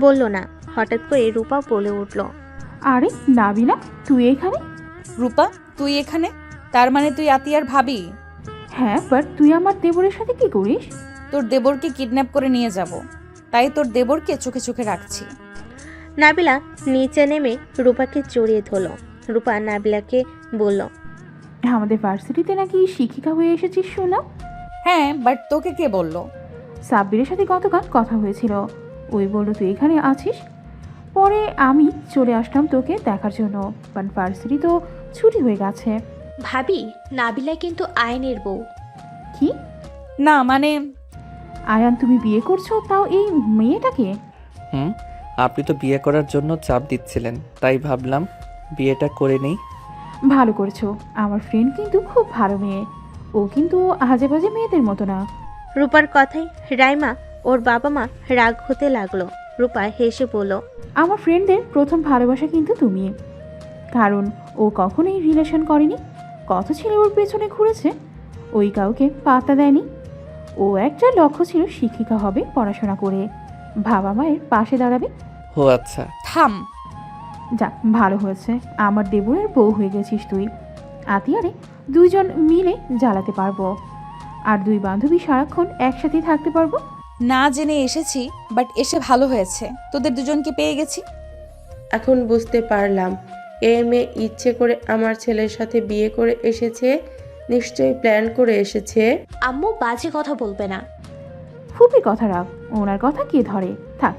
বলল না। হঠাৎ করে রূপা বলে উঠল, আরে নাবিলা, তুই এখানে? রূপা, তুই এখানে? তার মানে তুই আতিয়ার ভাবি? হ্যাঁ, বাট তুই আমার দেবরের সাথে কি করিস? তোর দেবরকে কিডন্যাপ করে নিয়ে যাব, তাই তোর দেবরকে চোখে চোখে রাখছি। নাবিলা নিচে নেমে রূপাকে জড়িয়ে ধরল। রূপা নাবিলাকে বলল, আমাদের ভার্সিটিতে নাকি শিক্ষিকা হয়ে এসেছিস শুনলাম। হ্যাঁ, বাট তোকে কে বললো? সাব্বিরের সাথে গতকাল কথা হয়েছিল। ওই বললো তুই এখানে আছিস। পরে আমি চলে আসলাম তোকে দেখার জন্য, বাট ভার্সিটি তো ছুটি হয়ে গেছে। ভাবি, নাবিলা কিন্তু আয়নের বউ। কি? না মানে, আয়ান, তুমি বিয়ে করছো, তাও এই মেয়েটাকে? আপনি তো বিয়ে করার জন্য চাপ দিচ্ছিলেন, তাই ভাবলাম বিয়েটা করে নেই। ভালো করেছো। আমার ফ্রেন্ড কিন্তু খুব ভালো মেয়ে। ও কিন্তু আজে বাজে মেয়েদের মতো না। রূপার কথাই রাইমা ওর বাবা মা রাগ হতে লাগলো। রূপা হেসে বলল, আমার ফ্রেন্ডদের প্রথম ভালোবাসা কিন্তু তুমি, কারণ ও কখনোই রিলেশন করেনি। কত ছেলে ওর পেছনে ঘুরেছে, ওই কাউকে পাত্তা দেয়নি। ও একটা লক্ষ্য ছিল শিক্ষিকা হবে, পড়াশোনা করে বাবা মায়ের পাশে দাঁড়াবে। ও আচ্ছা। থাম। যাক, ভালো হয়েছে আমার দেবরের বউ হয়ে গেছিস তুই। আতিয়ারে দুইজন মিলে জ্বালাতে পারবো, আর দুই বান্ধবী সারাক্ষণ একসাথেই থাকতে পারবো। না জেনে এসেছি, বাট এসে ভালো হয়েছে, তোদের দুজনকে পেয়ে গেছি। এখন বুঝতে পারলাম এই মেয়ে ইচ্ছে করে আমার ছেলের সাথে বিয়ে করে এসেছে, নিশ্চয়ই প্ল্যান করে এসেছে। আম্মু বাজে কথা বলবে না। ফুপি কথা রাখ, ওনার কথা কে ধরে। থাক,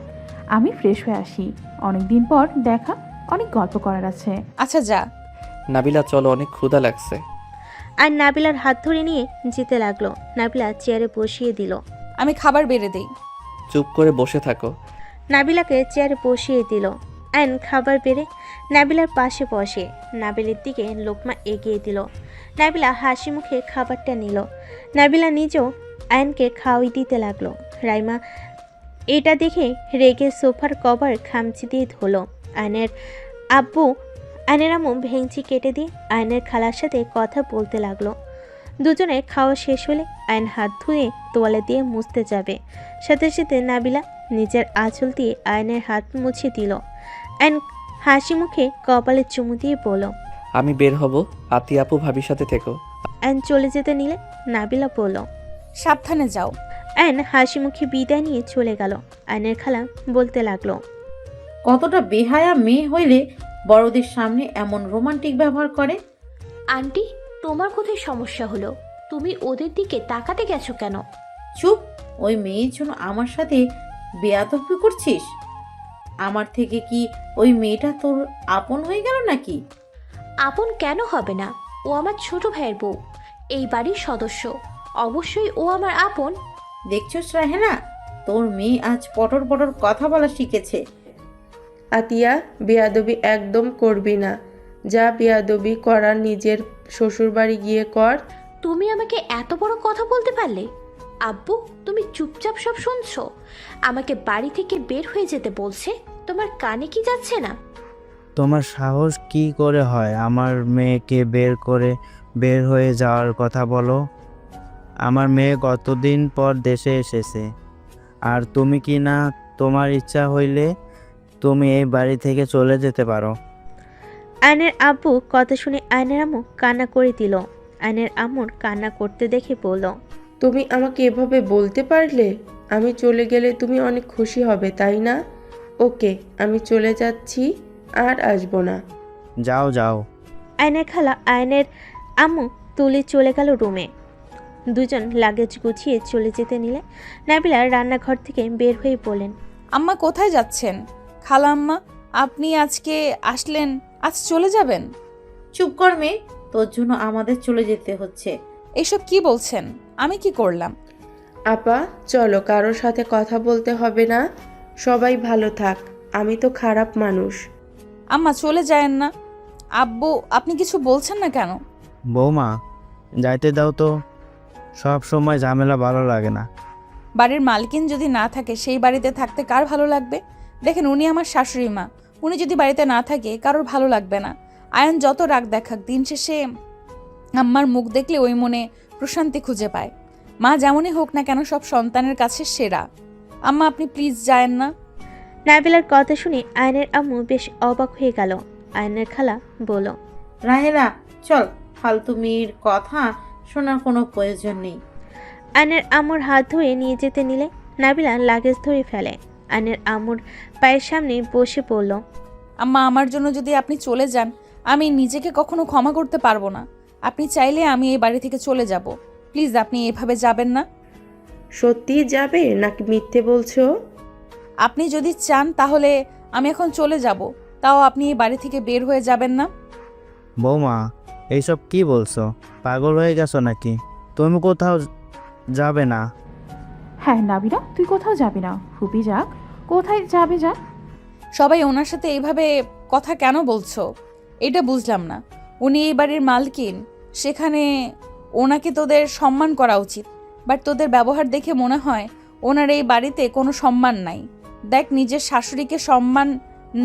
আমি ফ্রেশ হয়ে আসি, অনেকদিন পর দেখা, অনেক গল্প করার আছে। আচ্ছা যা। নাবিলা চলো, অনেক ক্ষুধা লাগছে। আর নাবিলার হাত ধরে নিয়ে যেতে লাগলো। নাবিলা চেয়ারে বসিয়ে দিল। আমি খাবার বেড়ে দেই। চুপ করে বসে থাকো। নাবিলাকে চেয়ারে বসিয়ে দিল। আয়ন খাবার বেড়ে নাবিলার পাশে বসে নাবিলের দিকে লোকমা এগিয়ে দিল। নাবিলা হাসি মুখে খাবারটা নিল। নাবিলা নিজেও আয়নকে খাওয়াই দিতে লাগলো। রাইমা এটা দেখে রেগে সোফার কভার খামচি দিয়ে ধরলো। আয়নের আম্মু ভেঙচি কেটে দিয়ে আয়নের খালার সাথে কথা বলতে লাগলো। দুজনে খাওয়া শেষ হলে আয়ন হাত ধুয়ে তোয়ালে দিয়ে মুছতে যাবে, সাথে সাথে নাবিলা নিজের আঁচল দিয়ে আয়নের হাত মুছে দিল। আয়ন হাসি মুখে কপালে চুমু দিয়ে বলল, আমি বের হব, আতি আপু ভাবির সাথে থেকো। আয়ন চলে যেতে নিলে নাবিলা বলল, সাবধানে যাও। আয়ন হাসি মুখে বিদায় নিয়ে চলে গেল। আয়নের খালা বলতে লাগলো, কতটা বেহায়া মেয়ে হইলে বড়দের সামনে এমন রোমান্টিক ব্যবহার করে। আন্টি, তোমার কোথায় সমস্যা হলো? তুমি ওদের দিকে তাকাতে গেছো কেন? চুপ, ওই মেয়ের জন্য আমার সাথে বেয়াদবি করছিস? আমার থেকে কি ওই মেয়েটা তোর আপন হয়ে গেল নাকি? আপন কেন হবে না? ও আমার ছোট ভাইয়ের বউ, এই বাড়ির সদস্য, অবশ্যই ও আমার আপন। দেখছস রাহেনা, তোর মেয়ে আজ পটর পটর কথা বলা শিখেছে। আতিয়া, বেয়াদবি একদম করবি না। যা বেয়াদবি করার নিজের শ্বশুরবাড়ি গিয়ে কর। তুমি আমাকে এত বড় কথা বলতে পারলে? আব্বু, তুমি চুপচাপ সব শুনছো? আমাকে বাড়ি থেকে বের হয়ে যেতে বলছে, তোমার কানে কি যাচ্ছে না? তোমার সাহস কি করে হয় আমার মেয়েকে বের হয়ে যাওয়ার কথা বলো? আমার মেয়ে কতদিন পর দেশে এসেছে, আর তুমি কি না তোমার ইচ্ছা হইলে তুমি এই বাড়ি থেকে চলে যেতে পারো। আয়নের আব্বু কথা শুনে আয়নের আম্মু কান্না করে দিল। আয়নের আম্মুর কান্না করতে দেখে বলল, তুমি আমাকে এভাবে বলতে পারলে? আমি চলে গেলে তুমি অনেক খুশি হবে, তাই না? ওকে, আমি চলে যাচ্ছি, আর আসবো না। যাও যাও। আয়নের খালা আয়নের আম্মু তুলে চলে গেল রুমে। দুজন লাগেজ গুছিয়ে চলে যেতে নিলে নাবিলা রান্নাঘর থেকে বের হয়ে বলেন, আম্মা কোথায় যাচ্ছেন? খালা আম্মা, আপনি আজকে আসলেন, আজ চলে যাবেন? চুপ কর মেয়ে, তোর জন্য আমাদের চলে যেতে হচ্ছে। এসব কি বলছেন? আমি কি করলাম? আপা চলো, কারোর সাথে কথা বলতে হবে না, সবাই ভালো থাক। আমি তো খারাপ মানুষ। আম্মা চলে যায়েন না। আব্বু, আপনি কিছু বলছেন না কেন? বৌমা, যাইতে দাও তো, সব সময় ঝামেলা ভালো লাগে না। বাড়ির মালকিন যদি না থাকে সেই বাড়িতে থাকতে কার ভালো লাগবে? দেখেন, উনি আমার শাশুড়ি মা, উনি যদি বাড়িতে না থাকে কারোর ভালো লাগবে না। আয়ন যত রাগ দেখাক, দিন শেষে আম্মার মুখ দেখলে ওই মনে প্রশান্তি খুঁজে পায়। মা যেমনই হোক না কেন, সব সন্তানের কাছে সেরা। আম্মা আপনি প্লিজ যায়েন না। নাবিলার কথা শুনে আয়নের আম্মু বেশ অবাক হয়ে গেল। আয়নের খালা বলল, রাহেলা চল, ফালতু মেয়ের কথা শোনার কোনো প্রয়োজন নেই। আয়নের আম্মুর হাত ধরে নিয়ে যেতে নিলে নাবিলা লাগেজ ধরে ফেলে। আয়নের আম্মুর পায়ের সামনে বসে পড়ল। আম্মা, আমার জন্য যদি আপনি চলে যান, আমি নিজেকে কখনো ক্ষমা করতে পারবো না। আপনি চাইলে আমি এই বাড়ি থেকে চলে যাব। প্লিজ আপনি এভাবে যাবেন না। সত্যি যাবে নাকি মিথ্যে বলছো? আপনি যদি চান তাহলে আমি এখন চলে যাব, তাও আপনি এই বাড়ি থেকে বের হয়ে যাবেন না। বৌমা, এইসব কি বলছো? পাগল হয়ে গেছো নাকি? তুমি কোথাও যাবে না। হ্যাঁ নাবিলা, তুই কোথাও যাবি না। ফুপি যাক, কোথায় যাবে যা। সবাই ওনার সাথে এইভাবে কথা কেন বলছো? এটা বুঝলাম না। উনি এই বাড়ির মালকিন, সেখানে ওনাকে তোদের সম্মান করা উচিত। বাট তোদের ব্যবহার দেখে মনে হয় ওনার এই বাড়িতে কোনো সম্মান নাই। দেখ, নিজের শাশুড়িকে সম্মান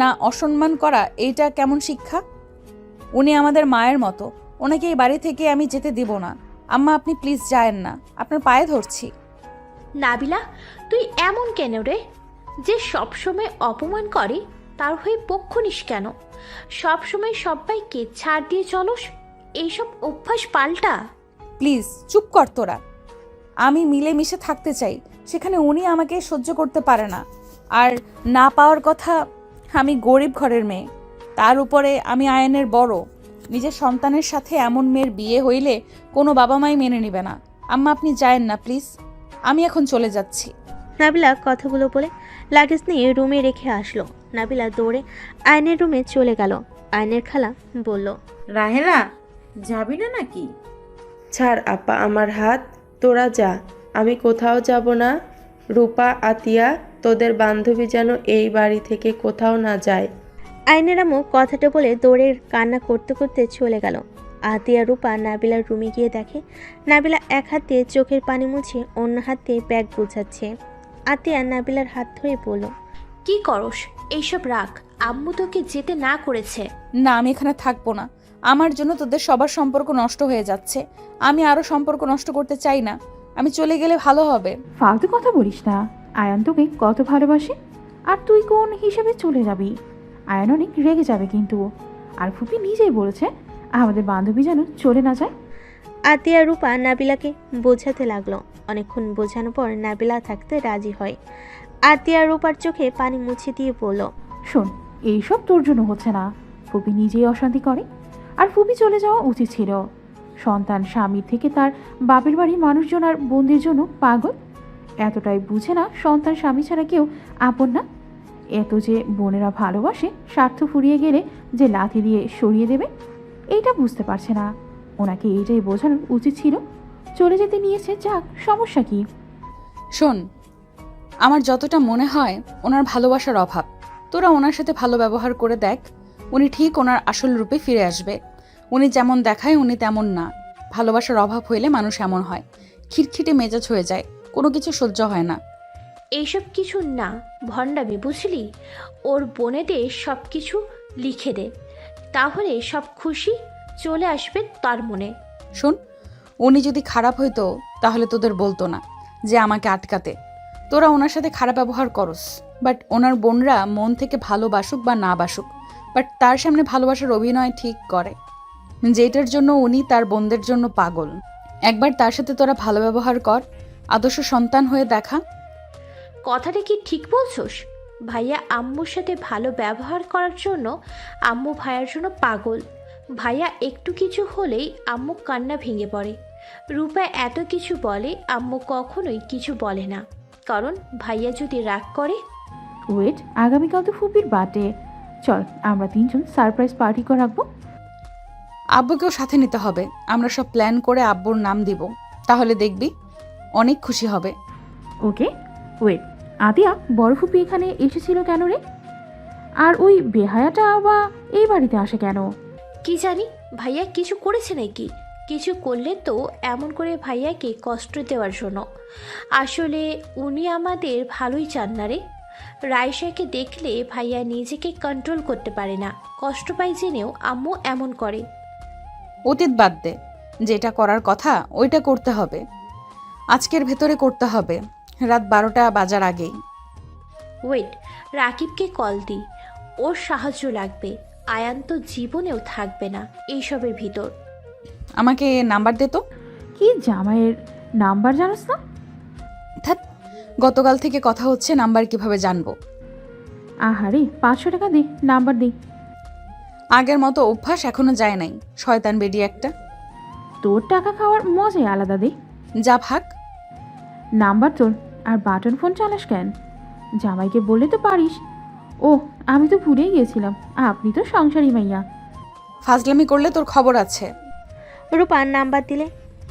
না অসম্মান করা, এইটা কেমন শিক্ষা? উনি আমাদের মায়ের মতো, ওনাকে এই বাড়ি থেকে আমি যেতে দিব না। আম্মা আপনি প্লিজ যায়েন না, আপনার পায়ে ধরছি। নাবিলা, তুই এমন কেন রে? যে সবসময় অপমান করে তার হয়ে পক্ষ নিস কেন? সবসময় সবাইকে ছাড় দিয়ে চলস, এইসব অভ্যাস পাল্টা। প্লিজ চুপ কর তোরা। আমি মিলেমিশে থাকতে চাই, সেখানে উনি আমাকে সহ্য করতে পারে না। আর না পাওয়ার কথা, আমি গরিব ঘরের মেয়ে, তার উপরে আমি আয়নের বড়। নিজের সন্তানের সাথে এমন মেয়ের বিয়ে হইলে কোনো বাবা মাই মেনে নেবে না। আম্মা আপনি যায়েন না প্লিজ, আমি এখন চলে যাচ্ছি। নাবিলা কথাগুলো বলে লাগেজ নিয়ে রুমে রেখে আসলো। নাবিলা দৌড়ে আয়নের রুমে চলে গেল। আয়নের খালা বলল, রাহেলা, যাবি না নাকি? ছাড় আপা আমার হাত, তোরা যা, আমি কোথাও যাব না। রূপা, আতিয়া, তোদের বান্ধবী যেন এই বাড়ি থেকে কোথাও না যায়। আয়নের আম্মু কথাটা বলে দৌড়ে কান্না করতে করতে চলে গেল। আতিয়া রূপা নাবিলার রুমে গিয়ে দেখে নাবিলা এক হাত দিয়ে চোখের পানি মুছে অন্য হাত দিয়ে ব্যাগ গোছাচ্ছে। আতিয়া নাবিলার হাত ধরে বলল, কি করস? এইসব রাখ, আম্মু তোকে যেতে না করেছে। না, আমি এখানে থাকবো না। আমার জন্য তোদের সবার সম্পর্ক নষ্ট হয়ে যাচ্ছে। আমি আরো সম্পর্ক নষ্ট করতে চাই না। আমি চলে গেলে ভালো হবে। ফালতু কথা বলিস না। আয়ান তোকে কত ভালোবাসে, আর তুই কোন হিসেবে চলে যাবি? আয়ান অনেক রেগে যাবে কিন্তু। আর ফুপি নিজেই বলেছে আমাদের বান্ধবী যেন চলে না যায়। আতিয়া রূপা নাবিলাকে বোঝাতে লাগলো। অনেকক্ষণ বোঝানোর পর নাবিলা থাকতে রাজি হয়। আতিয়া রূপার চোখে পানি মুছে দিয়ে বলল, শোন, এইসব তোর জন্য হচ্ছে না। ফুপি নিজেই অশান্তি করে, আর ফুপি চলে যাওয়া উচিত ছিল। সন্তান স্বামীর থেকে তার বাপের বাড়ির মানুষজন আর বোনদের জন্য পাগল। এতটাই বুঝে না সন্তান স্বামী ছাড়া কেউ আপন না। এত যে বোনেরা ভালোবাসে, স্বার্থ ফুরিয়ে গেলে যে লাথি দিয়ে সরিয়ে দেবে, এইটা বুঝতে পারছে না। ওনাকে এইটাই বোঝানো উচিত ছিল। চলে যেতে নিয়েছে, যাক, সমস্যা কি? শোন, আমার যতটা মনে হয় ওনার ভালোবাসার অভাব। তোরা ওনার সাথে ভালো ব্যবহার করে দেখ, উনি ঠিক ওনার আসল রূপে ফিরে আসবে। উনি যেমন দেখায় উনি তেমন না। ভালোবাসার অভাব হইলে মানুষ এমন হয়, খিটখিটে মেজাজ হয়ে যায়, কোনো কিছু সহ্য হয় না। এইসব কিছু না, ভণ্ডামি, বুঝলি? ওর বোনেদের সব কিছু লিখে দে, তাহলে সব খুশি চলে আসবে তার মনে। শোন, উনি যদি খারাপ হইতো তাহলে তোদের বলতো না যে আমাকে আটকাতে। তোরা ওনার সাথে খারাপ ব্যবহার করস, বাট ওনার বোনরা মন থেকে ভালোবাসুক বা না বাসুক, বাট তার সামনে ভালোবাসার অভিনয় ঠিক করে, যেটার জন্য উনি তার বোনদের জন্য পাগল। একবার তার সাথে তোরা ভালো ব্যবহার কর, আদর্শ সন্তান হয়ে দেখা। কথাটা কি ঠিক বলছোস? ভাইয়া আম্মুর সাথে ভালো ব্যবহার করার জন্য আম্মু ভাইয়ার জন্য পাগল। ভাইয়া একটু কিছু হলেই আম্মু কান্না ভেঙে পড়ে। রূপা এত কিছু বলে, আম্মু কখনোই কিছু বলে না, কারণ ভাইয়া যদি রাগ করে। ওয়েট, আগামীকাল তো ফুপির বার্থডে। চল আমরা 3 জন সারপ্রাইজ পার্টি করে রাখবো। আব্বুকেও সাথে নিতে হবে। আমরা সব প্ল্যান করে আব্বুর নাম দিব, তাহলে দেখবি অনেক খুশি হবে। ওকে, ওয়েট, আদিয়া, বড় ফুপি এখানে এসেছিল কেন রে? আর ওই বেহায়াটা বা এই বাড়িতে আসে কেন? কি জানি, ভাইয়া কিছু করেছে নাকি? কিছু করলে তো এমন করে ভাইয়াকে কষ্ট দেওয়ার জন্য। আসলে উনি আমাদের ভালোই চান না রে। রাইসাকে দেখলে ভাইয়া নিজেকে কন্ট্রোল করতে পারে না, কষ্ট পায় জেনেও আম্মু এমন করে। অতীত বাদ দে, যেটা করার কথা ওইটা করতে হবে, আজকের ভেতরে করতে হবে, রাত 12টা বাজার আগেই। ওয়েট, রাকিবকে কল দি, ওর সাহায্য লাগবে। আয়ান তো জীবনেও থাকবে না এইসবের ভিতর। আমাকে নাম্বার দে তো। কি জামাইয়ের নাম্বার জানোস না? ধ্যাৎ, গতকাল থেকে কথা হচ্ছে, নাম্বার কিভাবে জানবো? আহারে, 500 টাকা দে, নাম্বার দে। আগের মতো অভ্যাস এখনো যায় নাই, শয়তান বেডি একটা। তোর টাকা খাওয়ার মজাই আলাদা, দে। যা ভাগ। নাম্বার তোর, আর বাটন ফোন চালাস কেন? জামাইকে বললে তো পারিস। ও, আমি তো ভুলেই গিয়েছিলাম, আপনি তো সংসারী মাইয়া। ফাজলামি করলে তোর খবর আছে। রূপা নাম্বার দিলে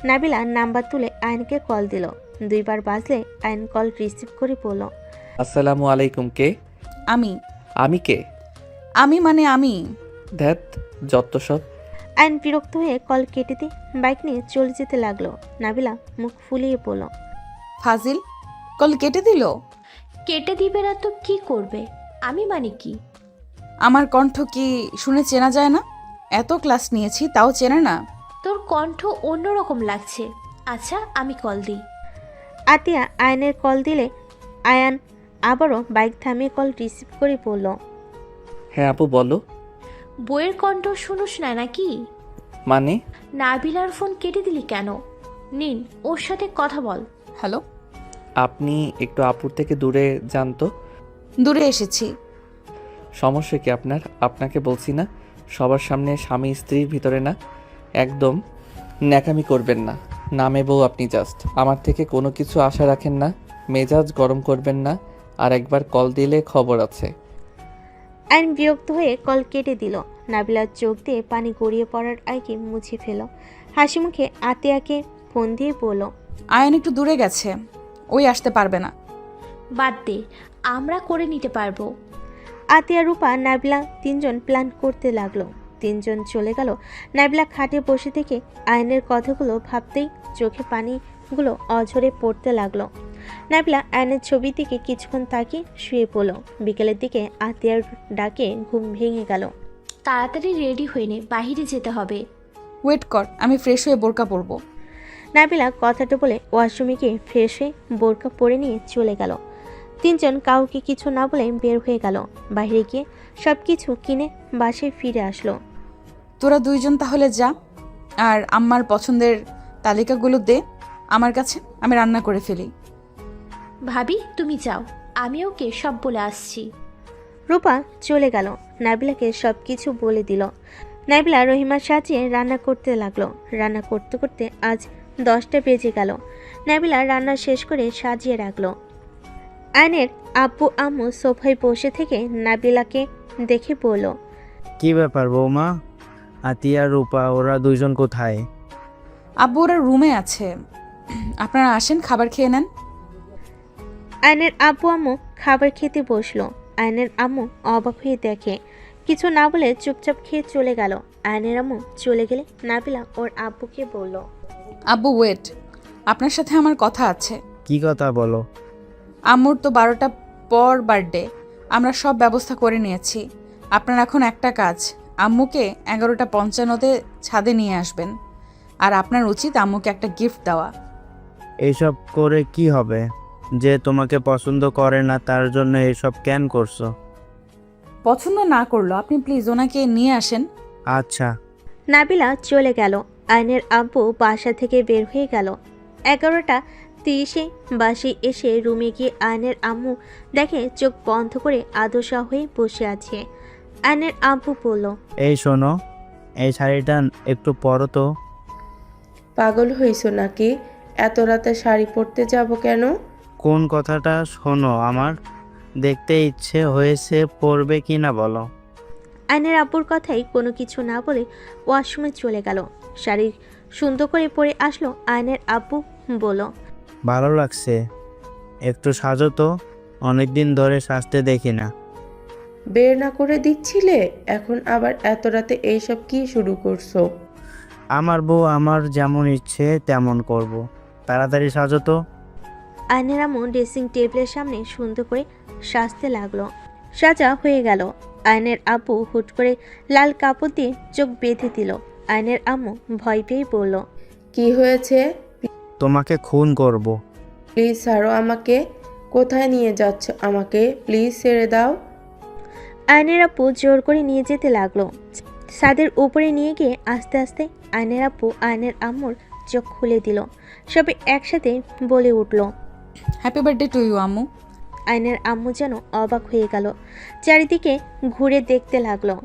নাবিলা নাম্বার তুলে আয়নকে কল দিল। 2 বার বাজলে আয়ন কল রিসিভ করে বলল, আসসালামু আলাইকুম। কে? আমি আমি কে? আমি মানে আমি। ধ্যাত, যত সব। আয়ন বিরক্ত হয়ে কল কেটে দিয়ে বাইক নিয়ে চলে যেতে লাগলো। নাবিলা মুখ ফুলিয়ে বলল, ফাজিল, কল কেটে দিল। কেটে দিবে না তো কি করবে? আমি মানে কি? আমার কণ্ঠ কি শুনে চেনা যায় না? এত ক্লাস নিয়েছি তাও চেনে না? তোর কণ্ঠ অন্যরকম লাগছে। আচ্ছা, আমি কল দিই। আতিয়া আয়নের কল দিলে আয়ান আবারও বাইক থামিয়ে কল রিসিভ করে বলল, হ্যাঁ আপু, বলো। বইয়ের কণ্ঠ শুনুস না নাকি? মানে? নাবিলার ফোন কেটে দিলি কেন? নিন, ওর সাথে কথা বল। হ্যালো, আপনি একটু আপুর থেকে দূরে যান তো। দূরে এসেছি। সমস্যা কি আপনার? আপনাকে বলছি না সবার সামনে স্বামী স্ত্রীর ভিতরে না। একদম ন্যাকামি করবেন না। নামে বউ আপনি জাস্ট। আমার থেকে কোনো কিছু আশা রাখেন না। মেজাজ গরম করবেন না। আর একবার কল দিলে খবর আছে। আইন বিরক্ত হয়ে কল কেটে দিল। নাবিলার চোখ দিয়ে পানি গড়িয়ে পড়ার আগে মুছে ফেল। হাসি মুখে আতিয়াকে ফোন দিয়ে বলল, আয়ান একটু দূরে গেছে, ওই আসতে পারবে না। বাদ দে, আমরা করে নিতে পারবো। আতিয়া, রূপা, নাবিলা তিনজন প্ল্যান করতে লাগলো। তিনজন চলে গেল। নাবিলা খাটে বসে থেকে আয়নের কথাগুলো ভাবতেই চোখে পানিগুলো অঝরে পড়তে লাগলো। নাবিলা আয়নের ছবির দিকে কিছুক্ষণ তাকিয়ে শুয়ে পড়ল। বিকেলের দিকে আতিয়ার ডাকে ঘুম ভেঙে গেল। তাড়াতাড়ি রেডি হয়ে নে, বাহিরে যেতে হবে। ওয়েট কর, আমি ফ্রেশ হয়ে বোরকা পরবো। নাবিলা কথাটা বলে ওয়াশরুমে গিয়ে ফ্রেশ হয়ে বোরকা পরে নিয়ে চলে গেল। তিনজন কাউকে কিছু না বলে বের হয়ে গেল। বাইরে গিয়ে সব কিছু কিনে বাসায় ফিরে আসলো। তোরা দুইজন তাহলে যা, আর আম্মার পছন্দের তালিকাগুলো দে আমার কাছে, আমি রান্না করে ফেলি। ভাবি তুমি যাও, আমি ওকে সব বলে আসছি। রূপা চলে গেল। নাবিলাকে সব কিছু বলে দিল। নাবিলা রহিমার সাজিয়ে রান্না করতে লাগলো। রান্না করতে করতে আজ 10টা বেজে গেল। নাবিলা রান্না শেষ করে সাজিয়ে রাখলো। আয়নের আব্বু আম্মু সোফায় বসে থেকে নাবিলাকে দেখে বলল, কি ব্যাপার বৌমা? আতিয়া, রূপা ওরা দুইজন কোথায়? আব্বু ওরা রুমে আছে, আপনারা আসেন খাবার খেয়ে নেন। আয়নের আব্বু আম্মু খাবার খেতে বসলো। আয়নের আম্মু অবাক হয়ে দেখে, কিছু না বলে চুপচাপ খেয়ে চলে গেল। আয়নের আম্মু চলে গেলে নাবিলা ওর আব্বুকে বলল, আব্বু ওয়েট, আপনার সাথে আমার কথা আছে। কি কথা বলো? আম্মুর তো 12টা পর বার্থডে, আমরা সব ব্যবস্থা করে নিয়েছি। আপনার এখন একটা কাজ, আম্মুকে 11:55-তে ছাদে নিয়ে আসবেন। আর আপনার উচিত আম্মুকে একটা গিফট দেওয়া। এইসব করে কি হবে? যে তোমাকে পছন্দ করে না তার জন্য এইসব কেন করছো? পছন্দ না করলো, আপনি প্লিজ ওনাকে নিয়ে আসেন। আচ্ছা। নাবিলা চলে গেল। আয়নের আব্বু বাসা থেকে বের হয়ে গেল। 11:30-এ বাসে এসে রুমে গিয়ে আয়নের আম্মু দেখে চোখ বন্ধ করে আদশা হয়ে বসে আছে। আয়নের আব্বু বলল, এই শোনো, এই শাড়িটা একটু পরো তো। পাগল হইছো নাকি? এত রাতে শাড়ি পরতে যাব কেন? কোন কথাটা শোনো আমার? দেখতে ইচ্ছে হয়েছে, পরবে কি না বলো? আয়নের আব্বুর কথাই কোনো কিছু না বলে ওয়াশরুমে চলে গেল। শাড়ি সুন্দর করে পরে আসলো। আয়নের আব্বু বলল, ভালো লাগছে, একটু সাজো তো, অনেকদিন ধরে সাজতে দেখি না। বের না করে দিচ্ছিলে, এখন আবার এত রাতে এইসব কি শুরু করছো? আমার বউ আমার যেমন ইচ্ছে তেমন করব, তাড়াতাড়ি সাজো তো। আয়নের আম্মু ড্রেসিং টেবিলের সামনে সুন্দর করে সাজতে লাগলো। সাজা হয়ে গেল। আয়নের আব্বু হুট করে লাল কাপড় দিয়ে চোখ বেঁধে দিল। আয়নের আম্মু ভয় পেয়ে বলল, কি হয়েছে? তোমাকে খুন করব। প্লিজ ছাড়ো আমাকে। কোথায় নিয়ে যাচ্ছ আমাকে? প্লিজ ছেড়ে দাও। আয়নের আব্বু জোর করে নিয়ে যেতে লাগলো। ছাদের উপরে নিয়ে গিয়ে আস্তে আস্তে আয়নের আব্বু আয়নের আম্মুর চোখ খুলে দিল। সবে একসাথে বলে উঠল, হ্যাপি বার্থডে টু ইউ আম্মু। আয়নের আম্মু যেন অবাক হয়ে গেল। চারিদিকে ঘুরে দেখতে লাগলো।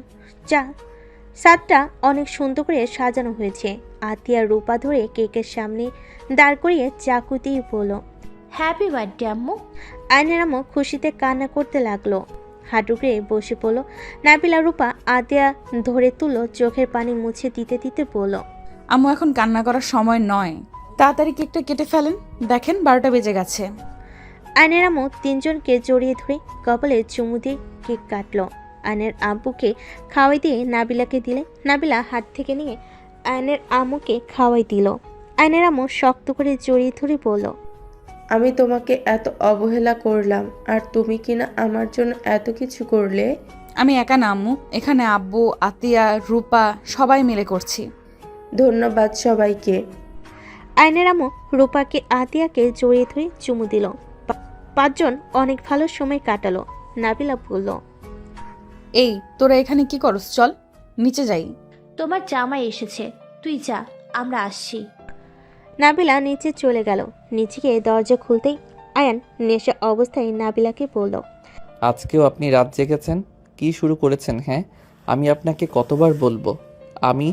ছাদটা অনেক সুন্দর করে সাজানো হয়েছে। আতিয়া রূপা ধরে কেকের সামনে দাঁড় করিয়ে চাকুতেই বলল, হ্যাপি বার্থডে আম্মু। আয়নের আম্মু খুশিতে কান্না করতে লাগলো। হাঁটুকে বসে পড়ল। নাবিলা রূপা আতিয়া ধরে তুললো, চোখের পানি মুছে দিতে দিতে বলল, আম্মু এখন কান্না করার সময় নয়, তাড়াতাড়ি কেকটা কেটে ফেলেন, দেখেন 12টা বেজে গেছে। আয়নের আম্মু তিনজনকে জড়িয়ে ধরে কপালে চুমু দিয়ে কেক কাটলো। আয়নের আব্বুকে খাওয়াই দিয়ে নাবিলাকে দিলে নাবিলা হাত থেকে নিয়ে আয়নের আম্মুকে খাওয়াই দিল। আয়নের আম্মু শক্ত করে জড়িয়ে ধরে বলল, আমি তোমাকে এত অবহেলা করলাম, আর তুমি কিনা আমার জন্য এত কিছু করলে। আমি একা না আম্মু, এখানে আব্বু, আতিয়া, রূপা সবাই মিলে করছি। ধন্যবাদ সবাইকে। আয়নের আম্মু রূপাকে আতিয়াকে জড়িয়ে ধরে চুমু দিল। পাঁচজন অনেক ভালো সময় কাটালো। নাবিলা বলল, এই তোরা এখানে কি করস? চল নিচে যাই। তোমার জামাই এসেছে, তুই যা, আমরা আসছি। নাবিলা নিচে চলে গেল। নিচে গিয়ে দরজা খুলতেই আয়ান নেশা অবস্থায় নাবিলাকে বলল, আজকেও আপনি রাত জেগেছেন? কি শুরু করেছেন? হ্যাঁ, আমি আপনাকে কতবার বলবো, আমি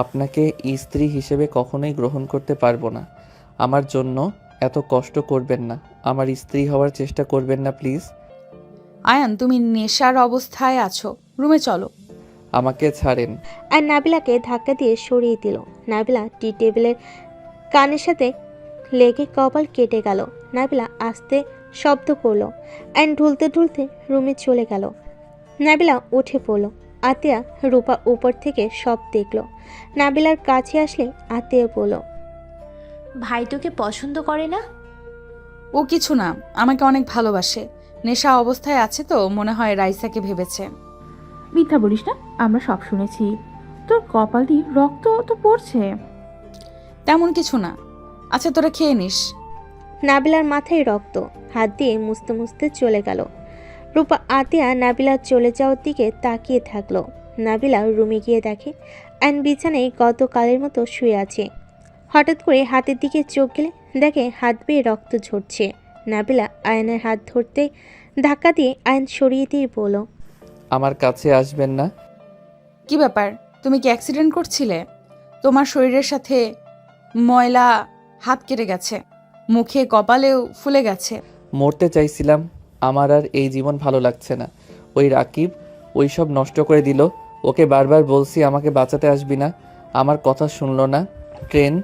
আপনাকে স্ত্রী হিসেবে কখনোই গ্রহণ করতে পারবো না। আমার জন্য এত কষ্ট করবেন না, আমার স্ত্রী হওয়ার চেষ্টা করবেন না প্লিজ। আয়ান, তুমি নেশার অবস্থায় আছো, রুমে চলো। আমাকে ছাড়েন। আর নাবিলাকে ধাক্কা দিয়ে সরিয়ে দিল। নাবিলা টি টেবিলের কানের সাথে লেগে কপাল কেটে গেল। নাবিলা আস্তে শব্দ করলো অ্যান্ড ঢুলতে ঢুলতে রুমে চলে গেল। নাবিলা উঠে পড়ল। আতিয়া রূপা উপর থেকে সব দেখলো। নাবিলার কাছে আসলে আতিয়া বলল, ভাই তোকে পছন্দ করে না? ও কিছু না, আমাকে অনেক ভালোবাসে। নেশা অবস্থায় আছে তো মনে হয় রাইসাকে ভেবেছে। মিথ্যা বলিস না, আমরা সব শুনেছি। তোর কপাল দিয়ে রক্ত তো পড়ছে। তেমন কিছু না। আচ্ছা, তোরা খেয়ে নিস। নাবিলার মাথায় রক্ত। হাত দিয়ে মুছতে মুছতে চলে গেল। রূপা আতিয়া নাবিলার চলে যাওয়ার দিকে তাকিয়ে থাকলো। নাবিলা রুমে গিয়ে দেখে অ্যান বিছানায় গতকালের মতো শুয়ে আছে। হঠাৎ করে হাতের দিকে চোখ গেলে দেখে হাত বেয়ে রক্ত ঝরছে। নাবিলা আয়নের হাত ধরতে ধাক্কা দিয়ে আয়ন সরিয়ে দিয়ে বলল, আমার কাছে আসবেন না। কি ব্যাপার, তুমি কি অ্যাক্সিডেন্ট করছিলে? তোমার শরীরের সাথে ময়লা হাত কেটে গেছে, মুখে কপালেও ফুলে গেছে। মরতে চাইছিলাম, আমার আর এই জীবন ভালো লাগছে না। ওই রাকিব ওই সব নষ্ট করে দিল। ওকে বারবার বলছি আমাকে বাঁচাতে আসবি না, আমার কথা শুনলো না। ট্রেন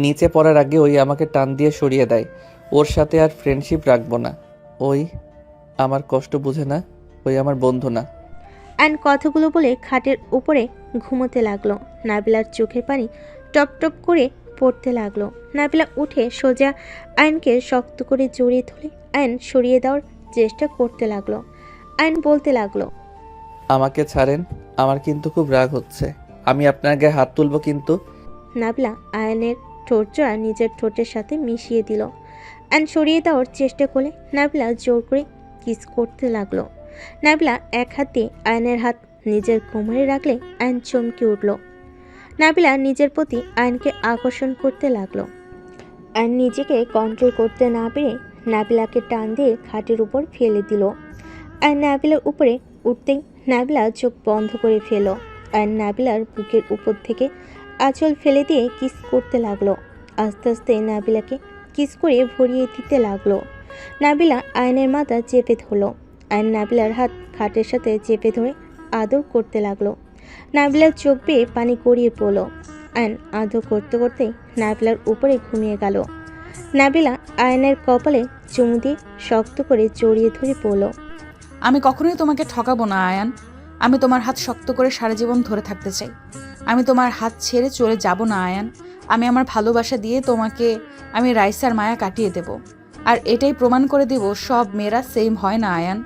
নিচে পড়ার আগে ওই আমাকে টান দিয়ে সরিয়ে দেয়। ওর সাথে আর ফ্রেন্ডশিপ রাখবো না। ওই আমার কষ্ট বুঝে না, ওই আমার বন্ধু না। অ্যান কথাগুলো বলে খাটের উপরে ঘুমোতে লাগলো। নাবিলার চোখের পানি টপ টপ করে পড়তে লাগলো। নাবিলা উঠে সোজা আয়নকে শক্ত করে জড়িয়ে ধরে আয়ন সরিয়ে দেওয়ার চেষ্টা করতে লাগলো। আয়ন বলতে লাগলো, আমাকে ছাড়েন, আমার কিন্তু খুব রাগ হচ্ছে। আমি আপনার গায়ে হাত তুলবো কিন্তু। নাবিলা আয়নের ঠোঁটজোড়া নিজের ঠোঁটের সাথে মিশিয়ে দিল। অ্যান সরিয়ে দেওয়ার চেষ্টা করলে নাবিলা জোর করে কিস করতে লাগলো। নাবিলা এক হাত দিয়ে আয়নের হাত নিজের কোমরে রাখলে আয়ন চমকে উঠল। নাবিলা নিজের প্রতি আয়নকে আকর্ষণ করতে লাগলো। আয়ন নিজেকে কন্ট্রোল করতে না পেরে নাবিলাকে টান দিয়ে খাটের উপর ফেলে দিল। আয়ন নাবিলার উপরে উঠতেই নাবিলা চোখ বন্ধ করে ফেল। আয়ন নাবিলার বুকের উপর থেকে আঁচল ফেলে দিয়ে কিস করতে লাগলো। আস্তে আস্তে নাবিলাকে কিস করে ভরিয়ে দিতে লাগলো। নাবিলা আয়নের মাথা চেপে ধরল। আয়ন নাবিলার হাত খাটের সাথে চেপে ধরে আদর করতে লাগলো। নাবিলার চোখ বেয়ে পানি গড়িয়ে পড়ল। আয়ন আদর করতে করতে নাবিলার উপরে ঘুমিয়ে গেল। নাবিলা আয়নের কপালে চুমু দিয়ে শক্ত করে জড়িয়ে ধরে পড়ল। আমি কখনোই তোমাকে ঠকাবো না আয়ান। আমি তোমার হাত শক্ত করে সারা জীবন ধরে থাকতে চাই। আমি তোমার হাত ছেড়ে চলে যাব না আয়ান। আমি আমার ভালোবাসা দিয়ে তোমাকে আমি রাইসার মায়া কাটিয়ে দেব। আর এটাই প্রমাণ করে দেব সব মেয়েরা সেম হয় না আয়ান।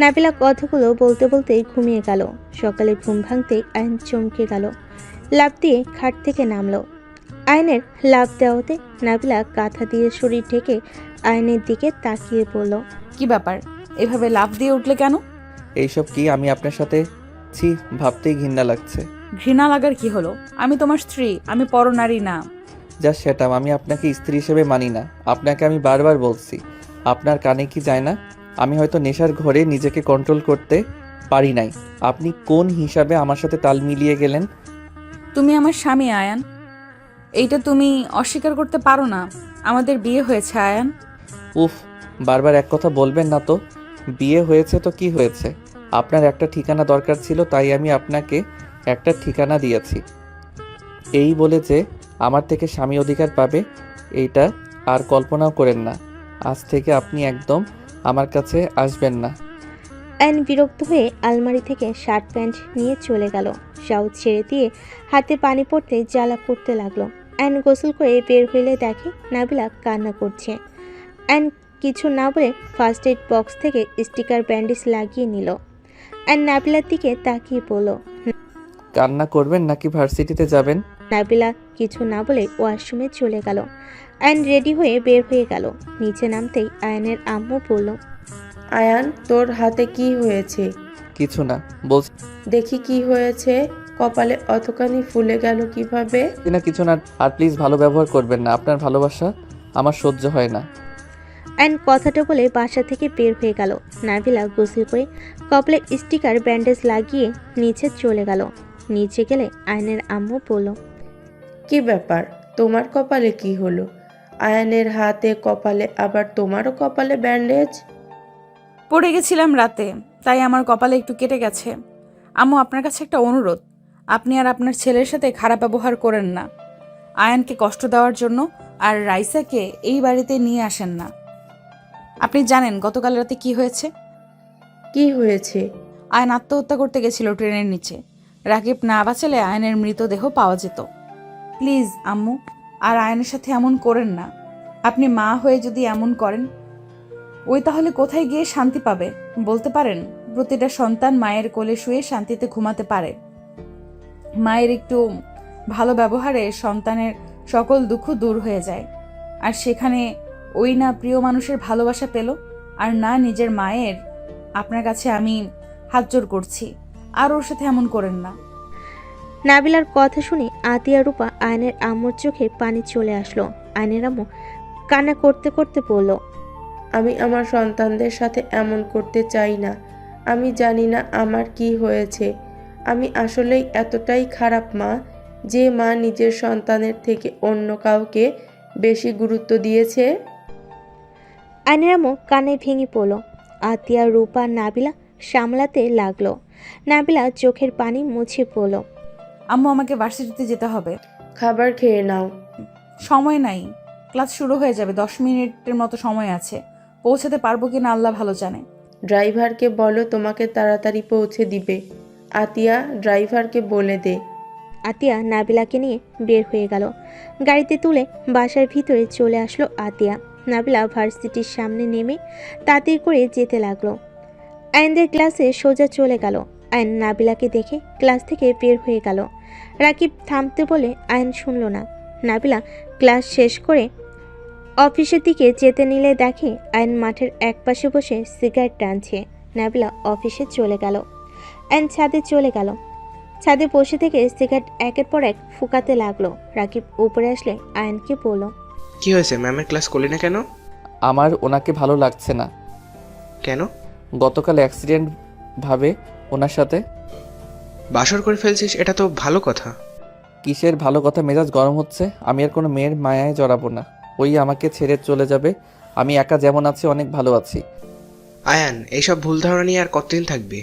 নাবিলা কথাগুলো বলতে বলতেই ঘুমিয়ে গেল। সকালে ঘুম ভাঙতেই আয়ন চমকে গেল। লাফ দিয়ে খাট থেকে নামলো। আয়নের লাফ দেওয়াতে নাবিলা কাঁথা দিয়ে শরীর ঢেকে আয়নের দিকে তাকিয়ে পড়ল। কি ব্যাপার, এভাবে লাফ দিয়ে উঠলে কেন? এইসব কি? আমি আপনার সাথে ছি, ভাবতেই ঘৃণা লাগছে। ঘৃণা লাগার কি হলো? আমি তোমার স্ত্রী, আমি পরনারী না। যা সেটা, আমি আপনাকে স্ত্রী হিসেবে মানি না। আপনাকে আমি বারবার বলছি, আপনার কানে কি যায় না? আমি হয়তো নেশার ঘরে নিজেকে কন্ট্রোল করতে পারি নাই। আপনি কোন হিসাবে আমার সাথে তাল মিলিয়ে গেলেন? তুমি আমার স্বামী আয়ান, এইটা তুমি অস্বীকার করতে পারো না। আমাদের বিয়ে হয়েছে আয়ান। উফ, বারবার এক কথা বলবেন না তো। বিয়ে হয়েছে তো কি হয়েছে? আপনার একটা ঠিকানা দরকার ছিল, তাই আমি আপনাকে একটা ঠিকানা দিয়েছি। এই বলে যে আমার থেকে স্বামী অধিকার পাবে, এইটা আর কল্পনাও করেন না। আজ থেকে আপনি একদম আমার কাছে আসবেন না। অ্যান বিরক্ত হয়ে আলমারি থেকে শার্ট প্যান্ট নিয়ে চলে গেল। শাউ ছেড়ে দিয়ে হাতে পানি পড়তে জ্বালা করতে লাগলো। অ্যান গোসল করে বের হইলে দেখে নাবিলা কান্না করছে। অ্যান কিছু না বলে ফার্স্ট এড বক্স থেকে স্টিকার ব্যান্ডেজ লাগিয়ে নিল। অ্যান নাবিলার দিকে তাকিয়ে পড়ল। কান্না করবেন নাকি ভার্সিটিতে যাবেন? নাবিলা কিছু না বলে ওয়াশরুমে চলে গেল। আয়ন রেডি হয়ে বের হয়ে গেল। নিচে নামতেই আয়নের আম্মু বলল, আয়ান, তোর হাতে কি হয়েছে? কিছু না, বলছি। দেখি কি হয়েছে। কপালে অতখানি ফুলে গেল কিভাবে? না কিছু না, আর প্লিজ ভালো ব্যবহার করবেন না, আপনার ভালোবাসা আমার সহ্য হয় না। আয়ন কথাটা বলে বাসা থেকে বের হয়ে গেল। নাবিলা গোসল করে কপালে স্টিকার ব্যান্ডেজ লাগিয়ে নিচে চলে গেল। নিচে গেলে আয়নের আম্মু বলল, কি ব্যাপার, তোমার কপালে কি হলো? আয়ানের হাতে কপালে, আবার তোমারও কপালে ব্যান্ডেজ? পড়ে গেছিলাম রাতে, তাই আমার কপালে একটু কেটে গেছে। আম্মু, আপনার কাছে একটা অনুরোধ, আপনি আর আপনার ছেলের সাথে খারাপ ব্যবহার করেন না। আয়ানকে কষ্ট দেওয়ার জন্য আর রাইসাকে এই বাড়িতে নিয়ে আসেন না। আপনি জানেন গতকাল রাতে কি হয়েছে? কি হয়েছে? আয়ন আত্মহত্যা করতে গেছিল ট্রেনের নিচে। রাকিব না বাঁচালে আয়নের মৃতদেহ পাওয়া যেত। প্লিজ আম্মু, আর আয়নের সাথে এমন করেন না। আপনি মা হয়ে যদি এমন করেন, ওই তাহলে কোথায় গিয়ে শান্তি পাবে বলতে পারেন? প্রতিটা সন্তান মায়ের কোলে শুয়ে শান্তিতে ঘুমাতে পারে। মায়ের একটু ভালো ব্যবহারে সন্তানের সকল দুঃখ দূর হয়ে যায়। আর সেখানে ওই না প্রিয় মানুষের ভালোবাসা পেল, আর না নিজের মায়ের। আপনার কাছে আমি হাত জোড় করছি, আর ওর সাথে এমন করেন না। নাবিলার কথা শুনে আতিয়া রূপা আয়নের আম্মুর চোখে পানি চলে আসলো। আয়নের আম্মু কান্না করতে করতে বলল, আমি আমার সন্তানদের সাথে এমন করতে চাই না। আমি জানি না আমার কি হয়েছে। আমি আসলেই এতটাই খারাপ মা, যে মা নিজের সন্তানের থেকে অন্য কাউকে বেশি গুরুত্ব দিয়েছে। আয়নের আম্মু কানে ভেঙে পড়ল। আতিয়া রূপা নাবিলা সামলাতে লাগলো। নাবিলা চোখের পানি মুছে পড়ল। আম্মু, আমাকে ভার্সিটিতে যেতে হবে। খাবার খেয়ে নাও। সময় নাই, ক্লাস শুরু হয়ে যাবে, 10 মিনিটের মতো সময় আছে। পৌঁছাতে পারবো কিনা আল্লাহ ভালো জানে। ড্রাইভারকে বলো তোমাকে তাড়াতাড়ি পৌঁছে দিবে। আতিয়া, ড্রাইভারকে বলে দে। আতিয়া নাবিলাকে নিয়ে বের হয়ে গেল। গাড়িতে তুলে বাসার ভিতরে চলে আসলো আতিয়া। নাবিলা ভার্সিটির সামনে নেমে তাড়াতাড়ি করে যেতে লাগলো। আয়নদের ক্লাসে সোজা চলে গেল। আয়ন নাবিলাকে দেখে ক্লাস থেকে বের হয়ে গেল। রাকিব থামতে বলে আয়ন শুনল না। নাবিলা ক্লাস শেষ করে অফিসের দিকে যেতে নিলে দেখে আয়ন মাঠের একপাশে বসে সিগারেট টানছে। নাবিলা অফিসে চলে গেল। আয়ন ছাদে চলে গেল। ছাদে বসে থেকে সিগারেট একের পর এক ফুকাতে লাগলো। রাকিব উপরে আসলে আয়নকে বলল, কি হয়েছে, ম্যামের ক্লাস করলি না কেন? আমার ওনাকে ভালো লাগছে না। কেন? গতকাল অ্যাক্সিডেন্ট ভাবে ওনার সাথে। বাসর করে ফেলছিস, এটা তো ভালো কথা। কিসের ভালো কথা, মেজাজ গরম হচ্ছে। আমি আর কোনো মেয়ের মায়ায় জড়াবো না। ওই আমাকে ছেড়ে চলে যাবে। আমি একা যেমন আছি অনেক ভালো আছি। আয়ান, এইসব ভুল ধারণা নিয়ে আর কতদিন থাকবি?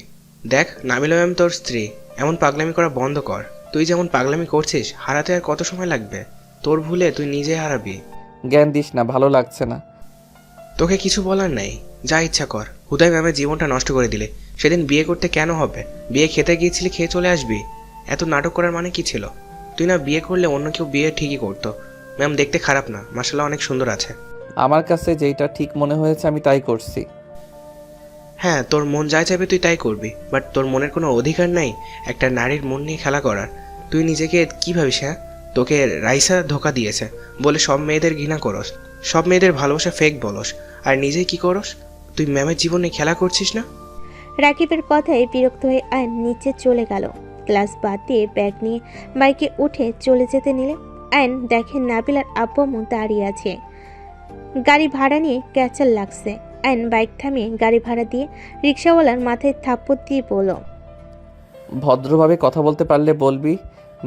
দেখ, নাবিলা ম্যাম তোর স্ত্রী। এমন পাগলামি করা বন্ধ কর। তুই যেমন পাগলামি করছিস, হারাতে আর কত সময় লাগবে? তোর ভুলে তুই নিজে হারাবি। জ্ঞান দিস না, ভালো লাগছে না। তোকে কিছু বলার নেই, যা ইচ্ছা কর। হুদাই ম্যামের জীবনটা নষ্ট করে দিলে। সেদিন বিয়ে করতে কেন হবে? বিয়ে খেতে গিয়েছিলি, খেয়ে চলে আসবি। এত নাটক করার মানে কি ছিল? তুই না বিয়ে করলে অন্য কেউ বিয়ে ঠিকই করতো। ম্যাম দেখতে খারাপ না, মাশাআল্লাহ অনেক সুন্দর আছে। আমার কাছে যেটা ঠিক মনে হয়েছে আমি তাই করছি। হ্যাঁ, তোর মন যা চাইবে তুই তাই করবি, বাট তোর মনের কোনো অধিকার নাই একটা নারীর মন নিয়ে খেলা করার। তুই নিজেকে কী ভাবিস? হ্যাঁ, তোকে রাইসা ধোকা দিয়েছে বলে সব মেয়েদের ঘৃণা করস, সব মেয়েদের ভালোবাসা ফেক বলস, আর নিজেই কি করস? তুই ম্যামের জীবনে খেলা করছিস না? রাকিবের কথায় বিরক্ত হয়ে আয়ন নিচে চলে গেল। ক্লাস বাদ দিয়ে ব্যাগ নিয়ে বাইকে উঠে চলে যেতে নিলে আয়ন দেখে নাবিলার আব্বু আম্মু দাঁড়িয়ে আছে। গাড়ি ভাড়া নিয়ে ক্যাচাল লাগছে। আয়ন বাইক থামিয়ে গাড়ি ভাড়া দিয়ে রিক্সাওয়ালার মাথায় থাপ্পড় দিয়ে বলল, ভদ্রভাবে কথা বলতে পারলে বলবি,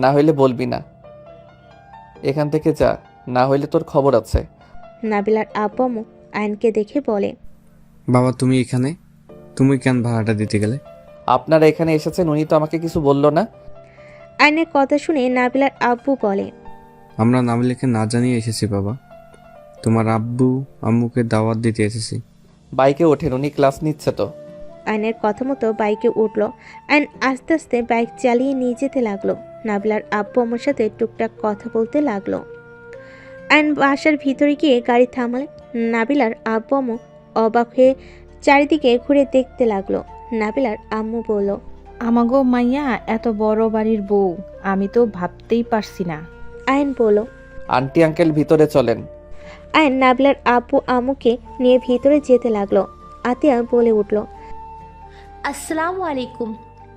না হইলে বলবি না। এখান থেকে যা, না হইলে তোর খবর আছে। নাবিলার আব্বু আম্মু আয়নকে দেখে বলে, বাবা তুমি এখানে, তুমি কেন ভাড়াটা দিতে গেলে? আপনারা এখানে এসেছেন, উনি তো আমাকে কিছু বললো না। আয়নের কথা শুনে নাবিলার আব্বু বলে, আমরা নাবিলাকে না জানিয়ে এসেছি বাবা, তোমার আব্বু আম্মুকে দাওয়াত দিতে এসেছি। বাইকে ওঠেন, উনি ক্লাস নিচ্ছে তো। আয়নের কথা মতো বাইকে উঠলো। আয়ন আস্তে আস্তে বাইক চালিয়ে নিয়ে যেতে লাগলো। নাবিলার আব্বু আম্মুর সাথে টুকটাক কথা বলতে লাগলো। আয়ন বাসার ভিতরে গিয়ে গাড়ি থামালে নাবিলার আব্বু আম্মু অবাক হয়ে চারিদিকে ঘুরে দেখতে লাগলো। নাবিলার আম্মু বলল, আমাগো মাইয়া এত বড় বাড়ির বউ, আমি তো ভাবতেই পারছি না। আয়ন বলল, আন্টি আঙ্কেল ভিতরে চলেন। আয়ন নাবিলার আব্বু আম্মুকে নিয়ে ভিতরে যেতে লাগলো। আতিয়া বলে উঠল, আসসালামু আলাইকুম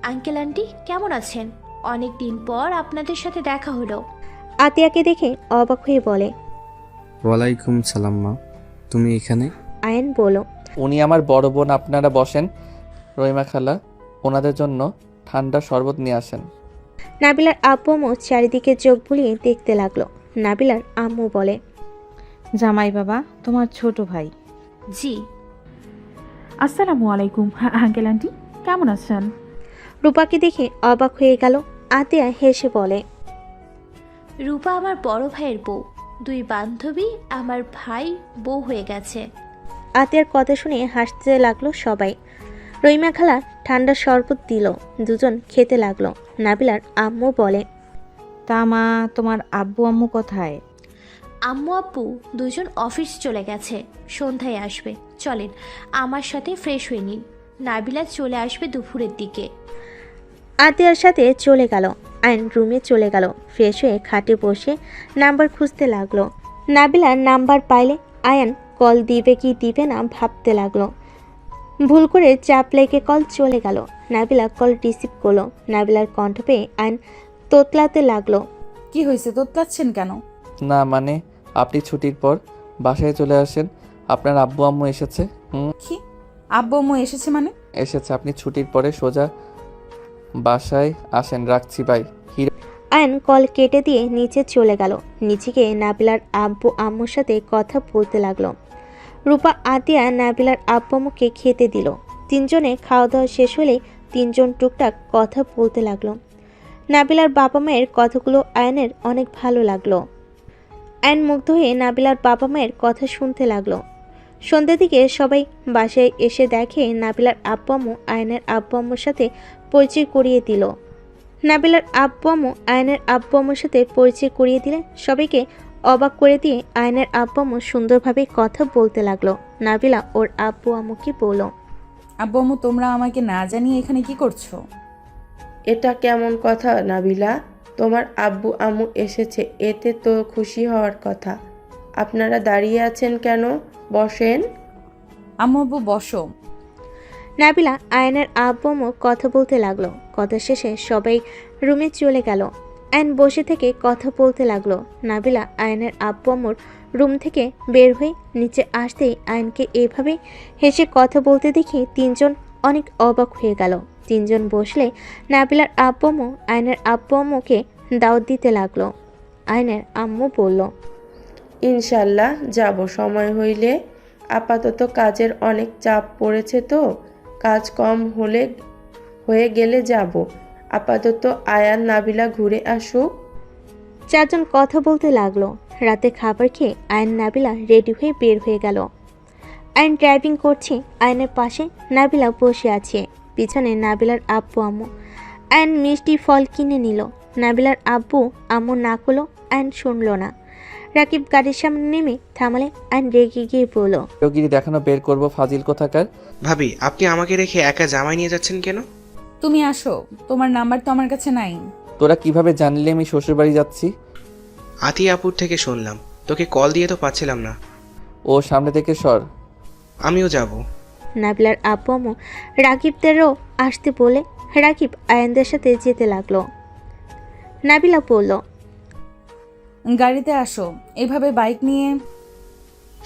আঙ্কেল আন্টি, কেমন আছেন? অনেক দিন পর আপনাদের সাথে দেখা হলো। আতিয়াকে দেখে অবাক হয়ে বলে। ওয়ালাইকুম সালাম মা, তুমি এখানে? আয়ান বলল। উনি আমার বড় বোন, আপনারা বসেন। রহিমা খালা, ওনাদের জন্য ঠান্ডা শরবত নিয়ে আসেন। নাবিলার আব্বু আম্মু চারিদিকে চোখ বুলিয়ে দেখতে লাগলো। নাবিলার আম্মু বলে। জামাই বাবা, তোমার ছোট ভাই। জি। আসসালামু আলাইকুম আঙ্কেল আন্টি, কেমন আছেন? রূপাকে দেখে অবাক হয়ে গেল। আতিয়া হেসে বলে। রূপা আমার বড় ভাইয়ের বউ, দুই বান্ধবী আমার ভাই বউ হয়ে গেছে। আতিয়ার কথা শুনে হাসতে লাগলো সবাই। রহিমা খালা ঠান্ডা শরবত দিল, দুজন খেতে লাগলো। নাবিলার আম্মু বলে। তা মা, তোমার আব্বু আম্মু কোথায়? আম্মু আব্বু দুজন অফিস চলে গেছে, সন্ধ্যায় আসবে। চলেন আমার সাথে ফ্রেশ হয়ে নিন, নাবিলা চলে আসবে দুপুরের দিকে। আতিয়ার সাথে চলে গেল। আয়ন রুমে চলে গেল। ফ্রেশ হয়ে খাটে বসে নাম্বার খুঁজতে লাগলো। নাবিলার নাম্বার পাইলে আয়ান কল দিবে কি দিবে না ভাবতে লাগলো। ভুল করে চাপ লেগে কল চলে গেল। নাবিলা কল রিসিভ করলো। নাবিলার কণ্ঠ পেয়ে আয়ন তোতলাতে লাগলো। কি হয়েছে, তোতলাচ্ছেন কেন? না মানে, আপনি ছুটির পর বাসায় চলে আসেন। আপনার আব্বু আম্মু এসেছে। কি আব্বু আম্মু এসেছে মানে? এসেছে, আপনি ছুটির পরে সোজা বাসায় আসেন। রাখছি, বাই। আয়ন কল কেটে দিয়ে নিচে চলে গেল। নিচে গিয়ে নাবিলার আব্বু আম্মুর সাথে কথা বলতে লাগলো। রূপা আতিয়া নাবিলার আব্বু আম্মুকে খেতে দিল। তিনজনে খাওয়া দাওয়া শেষ হলে তিনজন টুকটাক কথা বলতে লাগলো। নাবিলার বাবা মায়ের কথাগুলো আয়নের অনেক ভালো লাগলো। আয়ন মুগ্ধ হয়ে নাবিলার বাবা মায়ের কথা শুনতে লাগলো। সন্ধ্যের দিকে সবাই বাসায় এসে দেখে নাবিলার আব্বু আম্মু আয়নের আব্বু আম্মুর সাথে পরিচয় করিয়ে দিল। নাবিলার আব্বু আম্মু আয়নের আব্বু আম্মুর সাথে পরিচয় করিয়ে দিলে সবাইকে অবাক করে দিয়ে আয়নের আব্বু আম্মু সুন্দরভাবে কথা বলতে লাগলো। নাবিলা ওর আব্বু আম্মুকে বলল। আব্বু আম্মু, তোমরা আমাকে না জানিয়ে এখানে কি করছো? এটা কেমন কথা নাবিলা? তোমার আব্বু আম্মু এসেছে, এতে তো খুশি হওয়ার কথা। আপনারা দাঁড়িয়ে আছেন কেন? বসেন। আম্মু আব্বু বসো। নাবিলা আয়নের আব্বু আম্মু কথা বলতে লাগলো। কথা শেষে সবাই রুমে চলে গেল। আয়ন বসে থেকে কথা বলতে লাগলো। নাবিলা আয়নের আব্বু আম্মুর রুম থেকে বের হয়ে নিচে আসতেই আয়নকে এভাবে হেসে কথা বলতে দেখে তিনজন অনেক অবাক হয়ে গেল। তিনজন বসলে নাবিলার আব্বু আম্মু আয়নের আব্বু আম্মুকে দাওয়াত দিতে লাগলো। আয়নের আম্মু বলল। ইনশাল্লাহ যাব সময় হইলে। আপাতত কাজের অনেক চাপ পড়েছে তো, কাজ কম হয়ে গেলে যাব। আপাতত আয়ান নাবিলা ঘুরে আসুক। চারজন কথা বলতে লাগলো। রাতে খাবার খেয়ে আয়ন নাবিলা রেডি হয়ে বের হয়ে গেল। আয়ন ড্রাইভিং করছে। আয়নের পাশে নাবিলা বসে আছে। পিছনে নাবিলার আব্বু আম্মু। আয়ন মিষ্টি ফল কিনে নিল। নাবিলার আব্বু আম্মু না করলো, আয়ন শুনল না। রাকিব গাড়ির সামনে নেমে থামালে আয়ন রেগে গিয়ে বলল। যোগিরি দেখানো বের করব, ফাজিল কোথাকার। ভাবি, আপনি আমাকে রেখে একা জামাই নিয়ে যাচ্ছেন কেন? তুমি আসো, তোমার নাম্বার তো আমার কাছে নাই। তোরা কিভাবে জানলে আমি শ্বশুরবাড়ি যাচ্ছি? আতিয়া আপুর থেকে শুনলাম। তোকে কল দিয়ে তো পাচ্ছিলাম না। ও সামনে থেকে সর। আমিও যাব। নাবিলার আব্বু আম্মু রাকিবদেরও আসতে বলে রাকিব আয়নদের সাথে যেতে লাগলো। নাবিলা বলল। গাড়িতে আসো, এভাবে বাইক নিয়ে।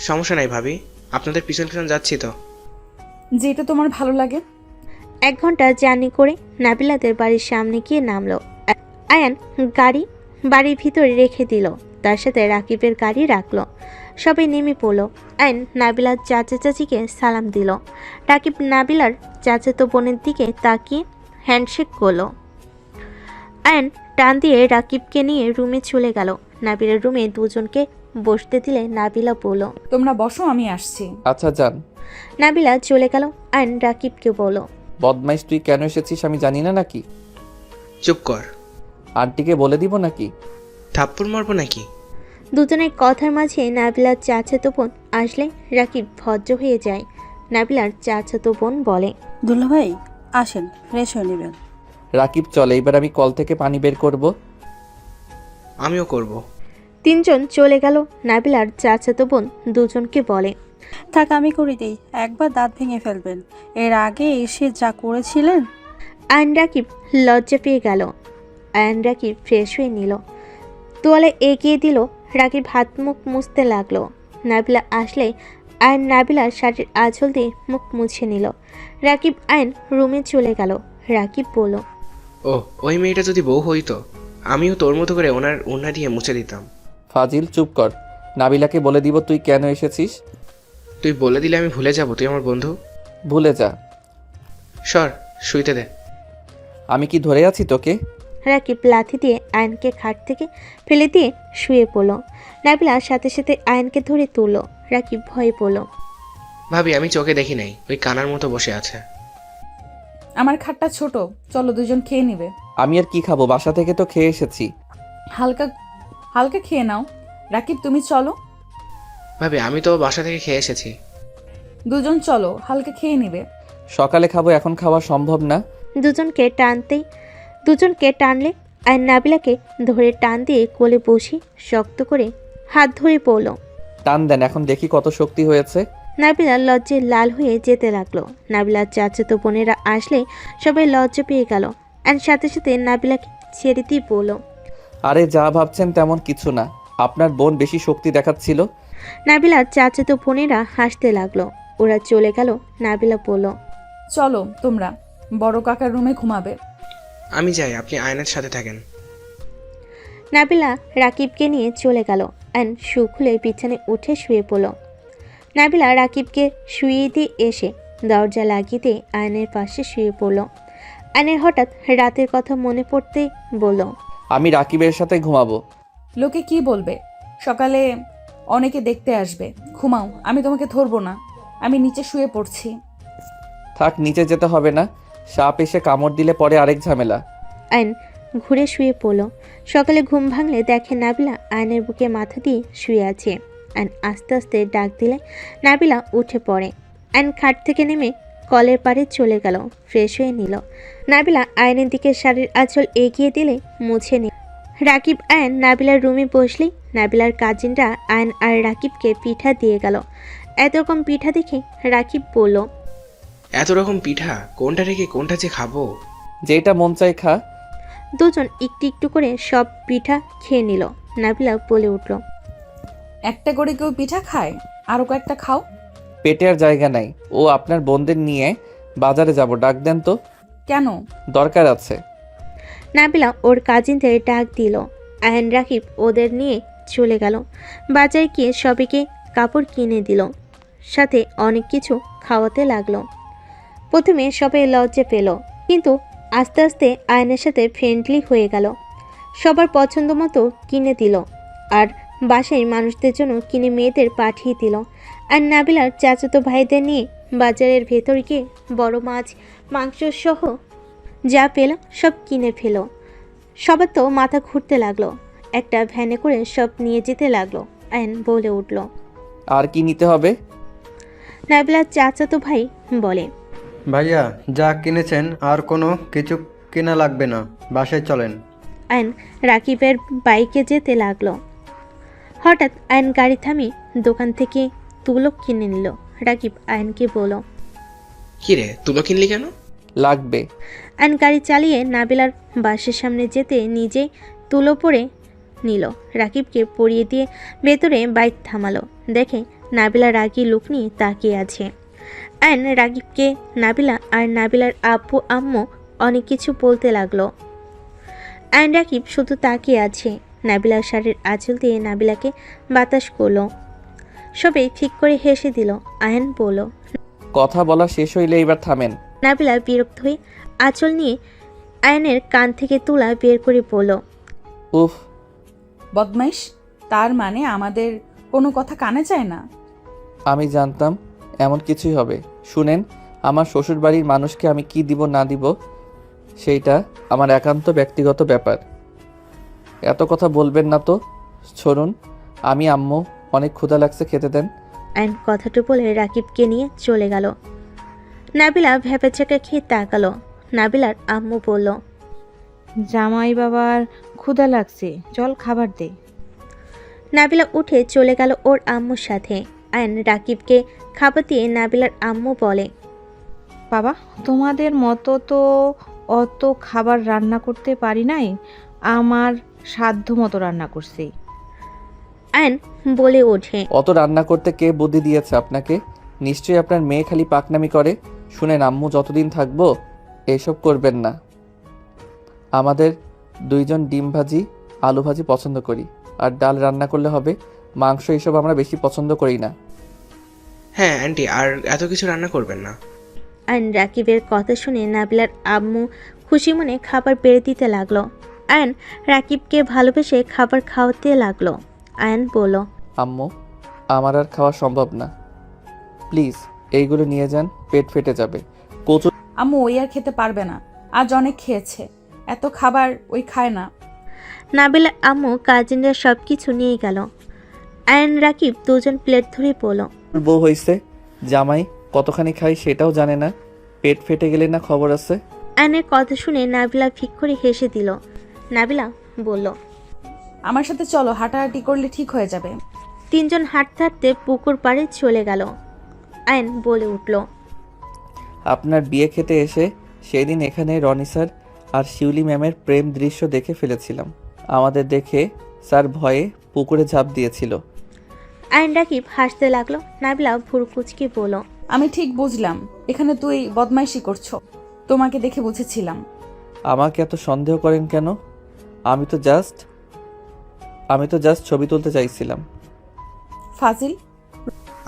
সমস্যা নাই ভাবি, আপনাদের পিছন পিছন যাচ্ছি তো। যেটা তোমার ভালো লাগে। 1 ঘন্টা জার্নি করে নাবিলাদের বাড়ির সামনে গিয়ে নামলো। আয়ান গাড়ি বাড়ির ভিতরে রেখে দিল। তার সাথে রাকিবের গাড়ি রাখলো। সবাই নেমে পড়লো। আয়ন নাবিলার চাচা চাচিকে সালাম দিল। রাকিব নাবিলার চাচাতো বোনের দিকে তাকিয়ে হ্যান্ডশেক করলো। আয়ন টান দিয়ে রাকিবকে নিয়ে রুমে চলে গেল। নাবিলার রুমে দুজনকে বসতে দিলে নাবিলা বলল। তোমরা বসো, আমি আসছি। আচ্ছা যান। নাবিলা চলে গেল। আয়ন রাকিবকে বলল। বদমাইশ, তুই কেন এসেছিস আমি জানি না নাকি? চুপ কর। আন্টিকে বলে দিব নাকি? থাপ্পড় মারবো নাকি? দুজনের কথার মাঝে নাবিলার চাচাতো বোন আসলে রাকিব ভদ্র হয়ে যায়। নাবিলার চাচাতো বোন বলে। দুলাভাই আসেন, ফ্রেশ হয়ে নেবেন। রাকিব চলে, এবার আমি কল থেকে পানি বের করব। আমিও করব। তিনজন চলে গেল। নাবিলার চাচাতো বোন দুজনকে বলে। থাক, আমি করে দিই, একবার দাঁত ভেঙে ফেলবেন। এর আগে এসে যা করেছিলেন। আইন রাকিব লজ্জা পেয়ে গেল। আয়ান রাকিব ফ্রেশ হয়ে নিল, তোয়ালে এগিয়ে দিল। রাকিব হাত মুখ মুছতে লাগলো। নাবিলা আসলে আয়ন নাবিলার শাড়ির আঁচল দিয়ে মুখ মুছে নিল। রাকিব আয়ন রুমে চলে গেল। রাকিব বলল, ও ওই মেয়েটা যদি বউ হইতো, আমিও তোর মতো করে ওনার ওড়না দিয়ে মুছে দিতাম। ফাজিল, চুপ কর। নাবিলাকে বলে দিব তুই কেন এসেছিস। তুই বলে দিলে আমি ভুলে যাব তুই আমার বন্ধু। ভুলে যা। সর, শুইতে দে। আমি কি ধরে আছি তোকে? রাকিব লাথি দিয়ে আয়নকে খাট থেকে ফেলে দিয়ে শুয়ে পড়ল। নাবিলা সাথে সাথে আয়নকে ধরে তুলল। রাকিব ভয়ে পড়ল। ভাবি, আমি চোখে দেখি নাই, ওই কানার মতো বসে আছে। আমার খাটটা ছোট, চলো দুজন খেয়ে নিবে। আমি আর কি খাবো, বাসা থেকে তো খেয়ে এসেছি। হালকা হালকা খেয়ে নাও। রাকিব তুমি চলো। ভাবি, আমি তো বাসা থেকে খেয়ে এসেছি। দুজন চলো, হালকা খেয়ে নিবে। সকালে খাবো, এখন খাওয়া সম্ভব না। দুজনকে টানলে আয়ন নাবিলাকে ধরে টান দিয়ে কোলে বসি শক্ত করে হাত ধরে পড়ল। টান দেন, এখন দেখি কত শক্তি হয়েছে। নাবিলা লজ্জে লাল হয়ে যেতে লাগলো। নাবিলার চাচাতো বোনেরা আসলে সবাই লজ্জা পেয়ে গেল। আর সাথে সাথে নাবিলাকে ছেড়ে দিয়ে বলল, আরে যা ভাবছেন তেমন কিছু না, আপনার বোন বেশি শক্তি দেখাচ্ছিল। নাবিলার চাচাতো বোনেরা হাসতে লাগলো। ওরা চলে গেল। নাবিলা বলল, চলো তোমরা, বড় কাকার রুমে ঘুমাবে। আমি যাই, আপনি আয়নের সাথে থাকেন। নাবিলা রাকিবকে নিয়ে চলে গেল। আয়ন শু খুলে বিছানায় উঠে শুয়ে পড়ল। নাবিলা রাকিবকে শুয়ে দিয়ে এসে দরজা লাগিয়ে দিয়ে আয়নের পাশে শুয়ে পড়ল। আয়নের হঠাৎ রাতের কথা মনে পড়তে বলল, আমি রাকিবের সাথে ঘুমাবো। লোকে কি বলবে? সকালে অনেকে দেখতে আসবে। ঘুমাও, আমি তোমাকে ধরবো না। আমি নিচে শুয়ে পড়ছি। থাক, নিচে যেতে হবে না, সাপ এসে কামড় দিলে পরে আরেক ঝামেলা। আয়ন ঘুরে শুয়ে পড়ল। সকালে ঘুম ভাঙলে দেখে নাবিলা আয়নের বুকে মাথা দিয়ে শুয়ে আছে। আয়ন আস্তে আস্তে ডাক দিলে নাবিলা উঠে পড়ে। আয়ন খাট থেকে নেমে কলের পাড়ে চলে গেল, ফ্রেশ হয়ে নিল। নাবিলা আয়নের দিকে শাড়ির আঁচল এগিয়ে দিলে মুছে নিল। রাকিব আয়ন নাবিলার রুমে বসলেই নাবিলার কাজিনরা আয়ন আর রাকিবকে পিঠা দিয়ে গেল। এত রকম পিঠা দেখে রাকিব বলল, এত রকম পিঠা, কোনটা রেখে কোনটা যে খাবো। যেটা মন চাই খা। দুজন একটু একটু করে সব পিঠা খেয়ে নিল। নাবিলা বলে উঠল, একটা করে কেউ পিঠা খায়? আরো কয়েকটা খাও। পেটে আর জায়গা নাই। ও আপনার বোনদের নিয়ে বাজারে যাব, ডাক দেন তো। কেন? দরকার আছে। নাবিলা ওর কাজিনদের ডাক দিল। আয়ন রাকিব ওদের নিয়ে চলে গেল। বাজারে গিয়ে সবাইকে কাপড় কিনে দিল, সাথে অনেক কিছু খাওয়াতে লাগলো। প্রথমে সবাই লজ্জা পেল, কিন্তু আস্তে আস্তে আয়নের সাথে ফ্রেন্ডলি হয়ে গেল। সবার পছন্দ মতো কিনে দিল, আর বাসায় মানুষদের জন্য কিনে মেয়েদের পাঠিয়ে দিল। আর নাবিলার চাচাতো ভাইদের নিয়ে বাজারের ভেতর গিয়ে বড় মাছ, মাংস সহ যা পেল সব কিনে ফেল। সবার তো মাথা ঘুরতে লাগলো। একটা ভ্যানে করে সব নিয়ে যেতে লাগলো। আয়ন বলে উঠল, আর কি নিতে হবে? নাবিলার চাচাতো ভাই বলে, ভাইয়া যা কিনেছেন আর কোনো কিছু কেনা লাগবে না, বাসায় চলেন। আয়ন রাকিবের বাইকে যেতে লাগলো। হঠাৎ আয়ন গাড়ি থামিয়ে দোকান থেকে তুলো কিনে নিল। রাকিব আয়নকে বলল, কি রে, তুলো কিনলি কেন? লাগবে। আয়ন গাড়ি চালিয়ে নাবিলার বাসের সামনে যেতে নিজে তুলো পরে নিল। রাকিবকে পরিয়ে দিয়ে ভেতরে বাইক থামালো। দেখে নাবিলা রাগী লুক নিয়ে তাকিয়ে আছে। আয়ন রাকিবকে নাবিলা আর নাবিলার আব্বু আম্মু অনেক কিছু বলতে লাগলো। আয়ন রাকিব শুধু তাকিয়ে আছে। নাবিলার শাড়ির আঁচল দিয়ে নাবিলাকে বাতাস করলো। সবাই ঠিক করে হেসে দিল। আয়ন বলল, কথা বলা শেষ হইলে এবার থামেন। নাবিলা বিরক্ত হয়ে আঁচল নিয়ে আয়নের কান থেকে তুলা বের করে বলল, উফ, বদমাইশ। তার মানে আমাদের কোনো কথা কানে যায় না? আমি জানতাম এমন কিছুই হবে। শুনেন, আমার শ্বশুরবাড়ির মানুষকে আমি কি দিব না দিব সেইটা আমার একান্ত ব্যক্তিগত ব্যাপার। এত কথা বলবেন না তো। শুনুন, আমি আম্মু অনেক ক্ষুধা লাগছে, খেতে দেন। আয়ন কথাটা বলে রাকিবকে নিয়ে চলে গেল। নাবিলা ভ্যাপাচাকা খেয়ে তাকালো। নাবিলার আম্মু বলল, জামাই বাবার ক্ষুধা লাগছে, চল খাবার দে। নাবিলা উঠে চলে গেল ওর আম্মুর সাথে। আয়ন রাকিবকে খাবার দিয়ে নাবিলার আম্মু বলে, বাবা তোমাদের মতো তো অত খাবার রান্না করতে পারি নাই, আমার সাধ্য মতো রান্না করছি। আয়ন বলে ওঠে। অত রান্না করতে কে বুদ্ধি দিয়েছে আপনাকে? নিশ্চয়ই আপনার মেয়ে খালি পাকনামি করে। শুনেন আম্মু, যতদিন থাকবো এসব করবেন না। আমাদের দুইজন ডিম ভাজি আলু ভাজি পছন্দ করি, আর ডাল রান্না করলে হবে। মাংস এসব আমরা বেশি পছন্দ করি না। হ্যাঁ আন্টি, আর এত কিছু রান্না করবেন না। আয়ন রাকিবের কথা শুনে নাবিলার আম্মু খুশি মনে খাবার বেড়ে দিতে লাগলো। আয়ন রাকিবকে ভালোবেসে খাবার খাওয়াতে লাগলো। আয়ন বলল, আম্মু, আমার আর খাওয়া সম্ভব না, প্লিজ এইগুলো নিয়ে যান, পেট ফেটে যাবে। কচু আম্মু ওই আর খেতে পারবে না, আজ অনেক খেয়েছে, এত খাবার ওই খায় না। নাবিলার আম্মু কাজিনরা সব কিছু নিয়ে গেল। আয়ন রাকিব দুজন প্লেট ধরে বলল, বউ হইছে, জামাই কতখানি খাই সেটাও জানে না, পেট ফেটে গেলে না খবর আছে। আয়নের কথা শুনে নাবিলা ফিক করে হেসে দিল। নাবিলা বলল, আমার সাথে চলো, হাঁটাহাঁটি করলে ঠিক হয়ে যাবে। তিনজন হাঁটতে হাঁটতে পুকুর পাড়ে চলে গেল। আয়ন বলে উঠল, আপনার বিয়ে খেতে এসে সেই দিন এখানে রনি স্যার আর শিউলি ম্যামের প্রেম দৃশ্য দেখে ফেলেছিলাম। আমাদের দেখে স্যার ভয়ে পুকুরে ঝাঁপ দিয়েছিল। আয়ন রাকিব হাসতে লাগলো। নাবিলা ভুরু কুচকে বলল, আমি ঠিক বুঝলাম, এখানে তুই বদমাইশি করছো, তোমাকে দেখে বুঝেছিলাম। আমাকে এত সন্দেহ করেন কেন? আমি তো জাস্ট ছবি তুলতে চাইছিলাম। ফাজিল।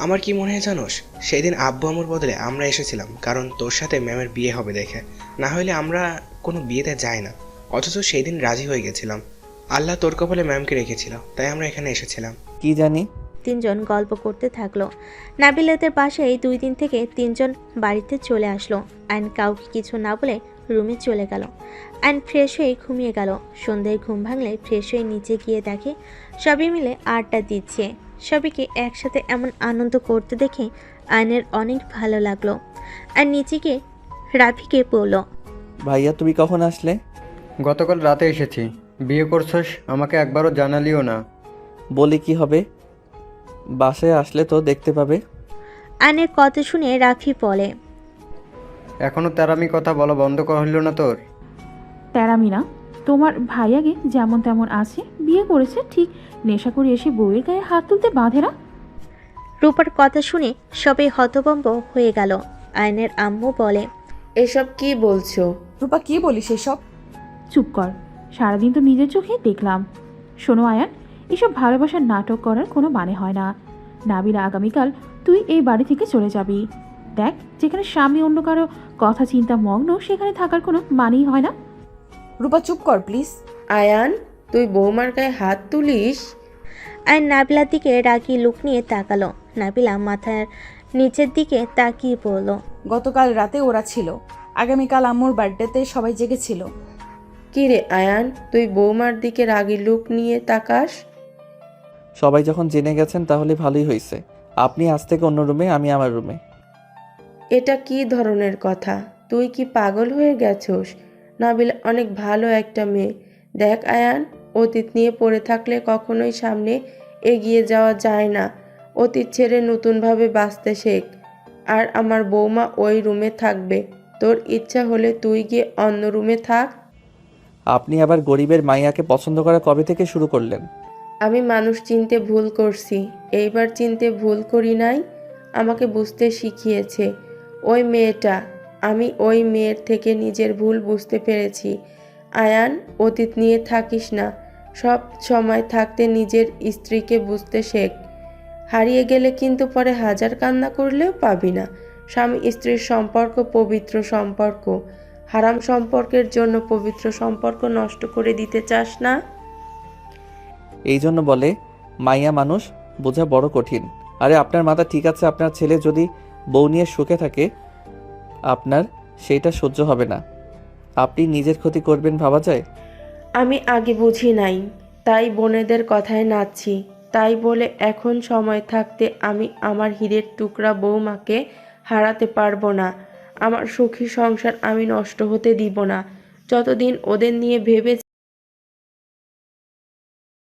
আমার কি মনে হয় জানোস, সেই দিন আব্বু আম্মুর বদলে আমরা এসেছিলাম, কারণ তোর সাথে ম্যামের বিয়ে হবে দেখে। না হলে আমরা কোনো বিয়েতে যাই না, অথচ সেই দিন রাজি হয়ে গেছিলাম। আল্লাহ তোর কপালে ম্যামকে রেখেছিল, তাই আমরা এখানে এসেছিলাম। কি জানি। তিনজন গল্প করতে থাকলো। নাবিলাদের বাসায় 2 দিন থেকে তিনজন বাড়িতে চলে আসলো। আইন কাউকে কিছু না বলে রুমে চলে গেল। আইন ফ্রেশ হয়ে ঘুমিয়ে গেল। সন্ধ্যায় ঘুম ভাঙলে ফ্রেশ হয়ে নিচে গিয়ে দেখে সবাই মিলে আড্ডা দিচ্ছে। সবাইকে একসাথে এমন আনন্দ করতে দেখে আইনের অনেক ভালো লাগলো। আর নিচে গিয়ে রাফিকে বলল, ভাইয়া তুমি কখন আসলে? গতকাল রাতে এসেছি। বিয়ে করছস, আমাকে একবারও জানালিও না। বলি কি হবে, বাসায় আসলে তো দেখতে পাবে। আইনের কথা শুনে রাফি বলে, এখনো তেরামি কথা বলা বন্ধ করা হইল না তোর? তেরামি না, তোমার ভাইয়াকে যেমন তেমন আছে, বিয়ে করেছে ঠিক, নেশা করে এসে বউয়ের গায়ে হাত তুলতে বাঁধে না। রূপার কথা শুনে সবাই হতভম্ব হয়ে গেল। আইনের আম্মু বলে, এসব কি বলছো? রূপা কি বলিস এসব? চুপ কর, সারাদিন তো নিজের চোখে দেখলাম। শোনো আয়ান, এসব ভালোবাসার নাটক করার কোনো মানে হয় না। নাবিলা, আগামীকাল তুই এই বাড়ি থেকে চলে যাবি। দেখ, যেখানে স্বামী অন্য কারো কথা চিন্তা মগ্ন, সেখানে থাকার কোনো মানেই হয় না। রূপা চুপ কর প্লিজ। আয়ান, তুই বৌমার গায়ে হাত তুলিস? আয়ন নাবিলার দিকে রাগি লুক নিয়ে তাকালো। নাবিলা মাথার নিচের দিকে তাকিয়ে পড়ল, গতকাল রাতে ওরা ছিল, আগামীকাল আম্মুর বার্থডেতে সবাই জেগেছিল। কি রে আয়ান, তুই বৌমার দিকে রাগি লুক নিয়ে তাকাস? সবাই যখন জেনে গেছেন তাহলে ভালোই হয়েছে। আপনি আজ থেকে অন্য রুমে, আমি আমার রুমে। এটা কি ধরনের কথা? তুই কি পাগল হয়ে গেছস? নাবিলা অনেক ভালো একটা মেয়ে। দেখ আয়ান, অতীত নিয়ে পড়ে থাকলে কখনোই সামনে এগিয়ে যাওয়া যায় না। অতীত ছেড়ে নতুনভাবে বাঁচতে শেখ। আর আমার বৌমা ওই রুমে থাকবে। তোর ইচ্ছা হলে তুই গিয়ে অন্য রুমে থাক। আপনি আবার গরিবের মাইয়াকে পছন্দ করা কবে থেকে শুরু করলেন? আমি মানুষ চিনতে ভুল করছি, এইবার চিনতে ভুল করি নাই। আমাকে বুঝতে শিখিয়েছে ওই মেয়েটা। আমি ওই মেয়ের থেকে নিজের ভুল বুঝতে পেরেছি। আয়ান, অতীত নিয়ে থাকিস না। সব সময় থাকতে নিজের স্ত্রীকে বুঝতে শেখ। হারিয়ে গেলে কিন্তু পরে হাজার কান্না করলেও পাবি না। স্বামী স্ত্রীর সম্পর্ক পবিত্র সম্পর্ক। হারাম সম্পর্কের জন্য পবিত্র সম্পর্ক নষ্ট করে দিতে চাস না। এই জন্য বলে মাইয়া মানুষ বোঝা বড় কঠিন। আরে আপনার মাথা ঠিক আছে, আপনার ছেলে যদি বউ নিয়ে সুখে থাকে, আপনার সেইটা সহ্য হবে না। আপনি নিজের ক্ষতি করবেন ভাবা যায়? আমি আগে বুঝি নাই, তাই বোনেদের কথায় নাচছি। তাই বলে এখন সময় থাকতে আমি আমার হীরের টুকরা বৌমাকে হারাতে পারবো না। আমার সুখী সংসার আমি নষ্ট হতে দিব না। যতদিন ওদের নিয়ে ভেবে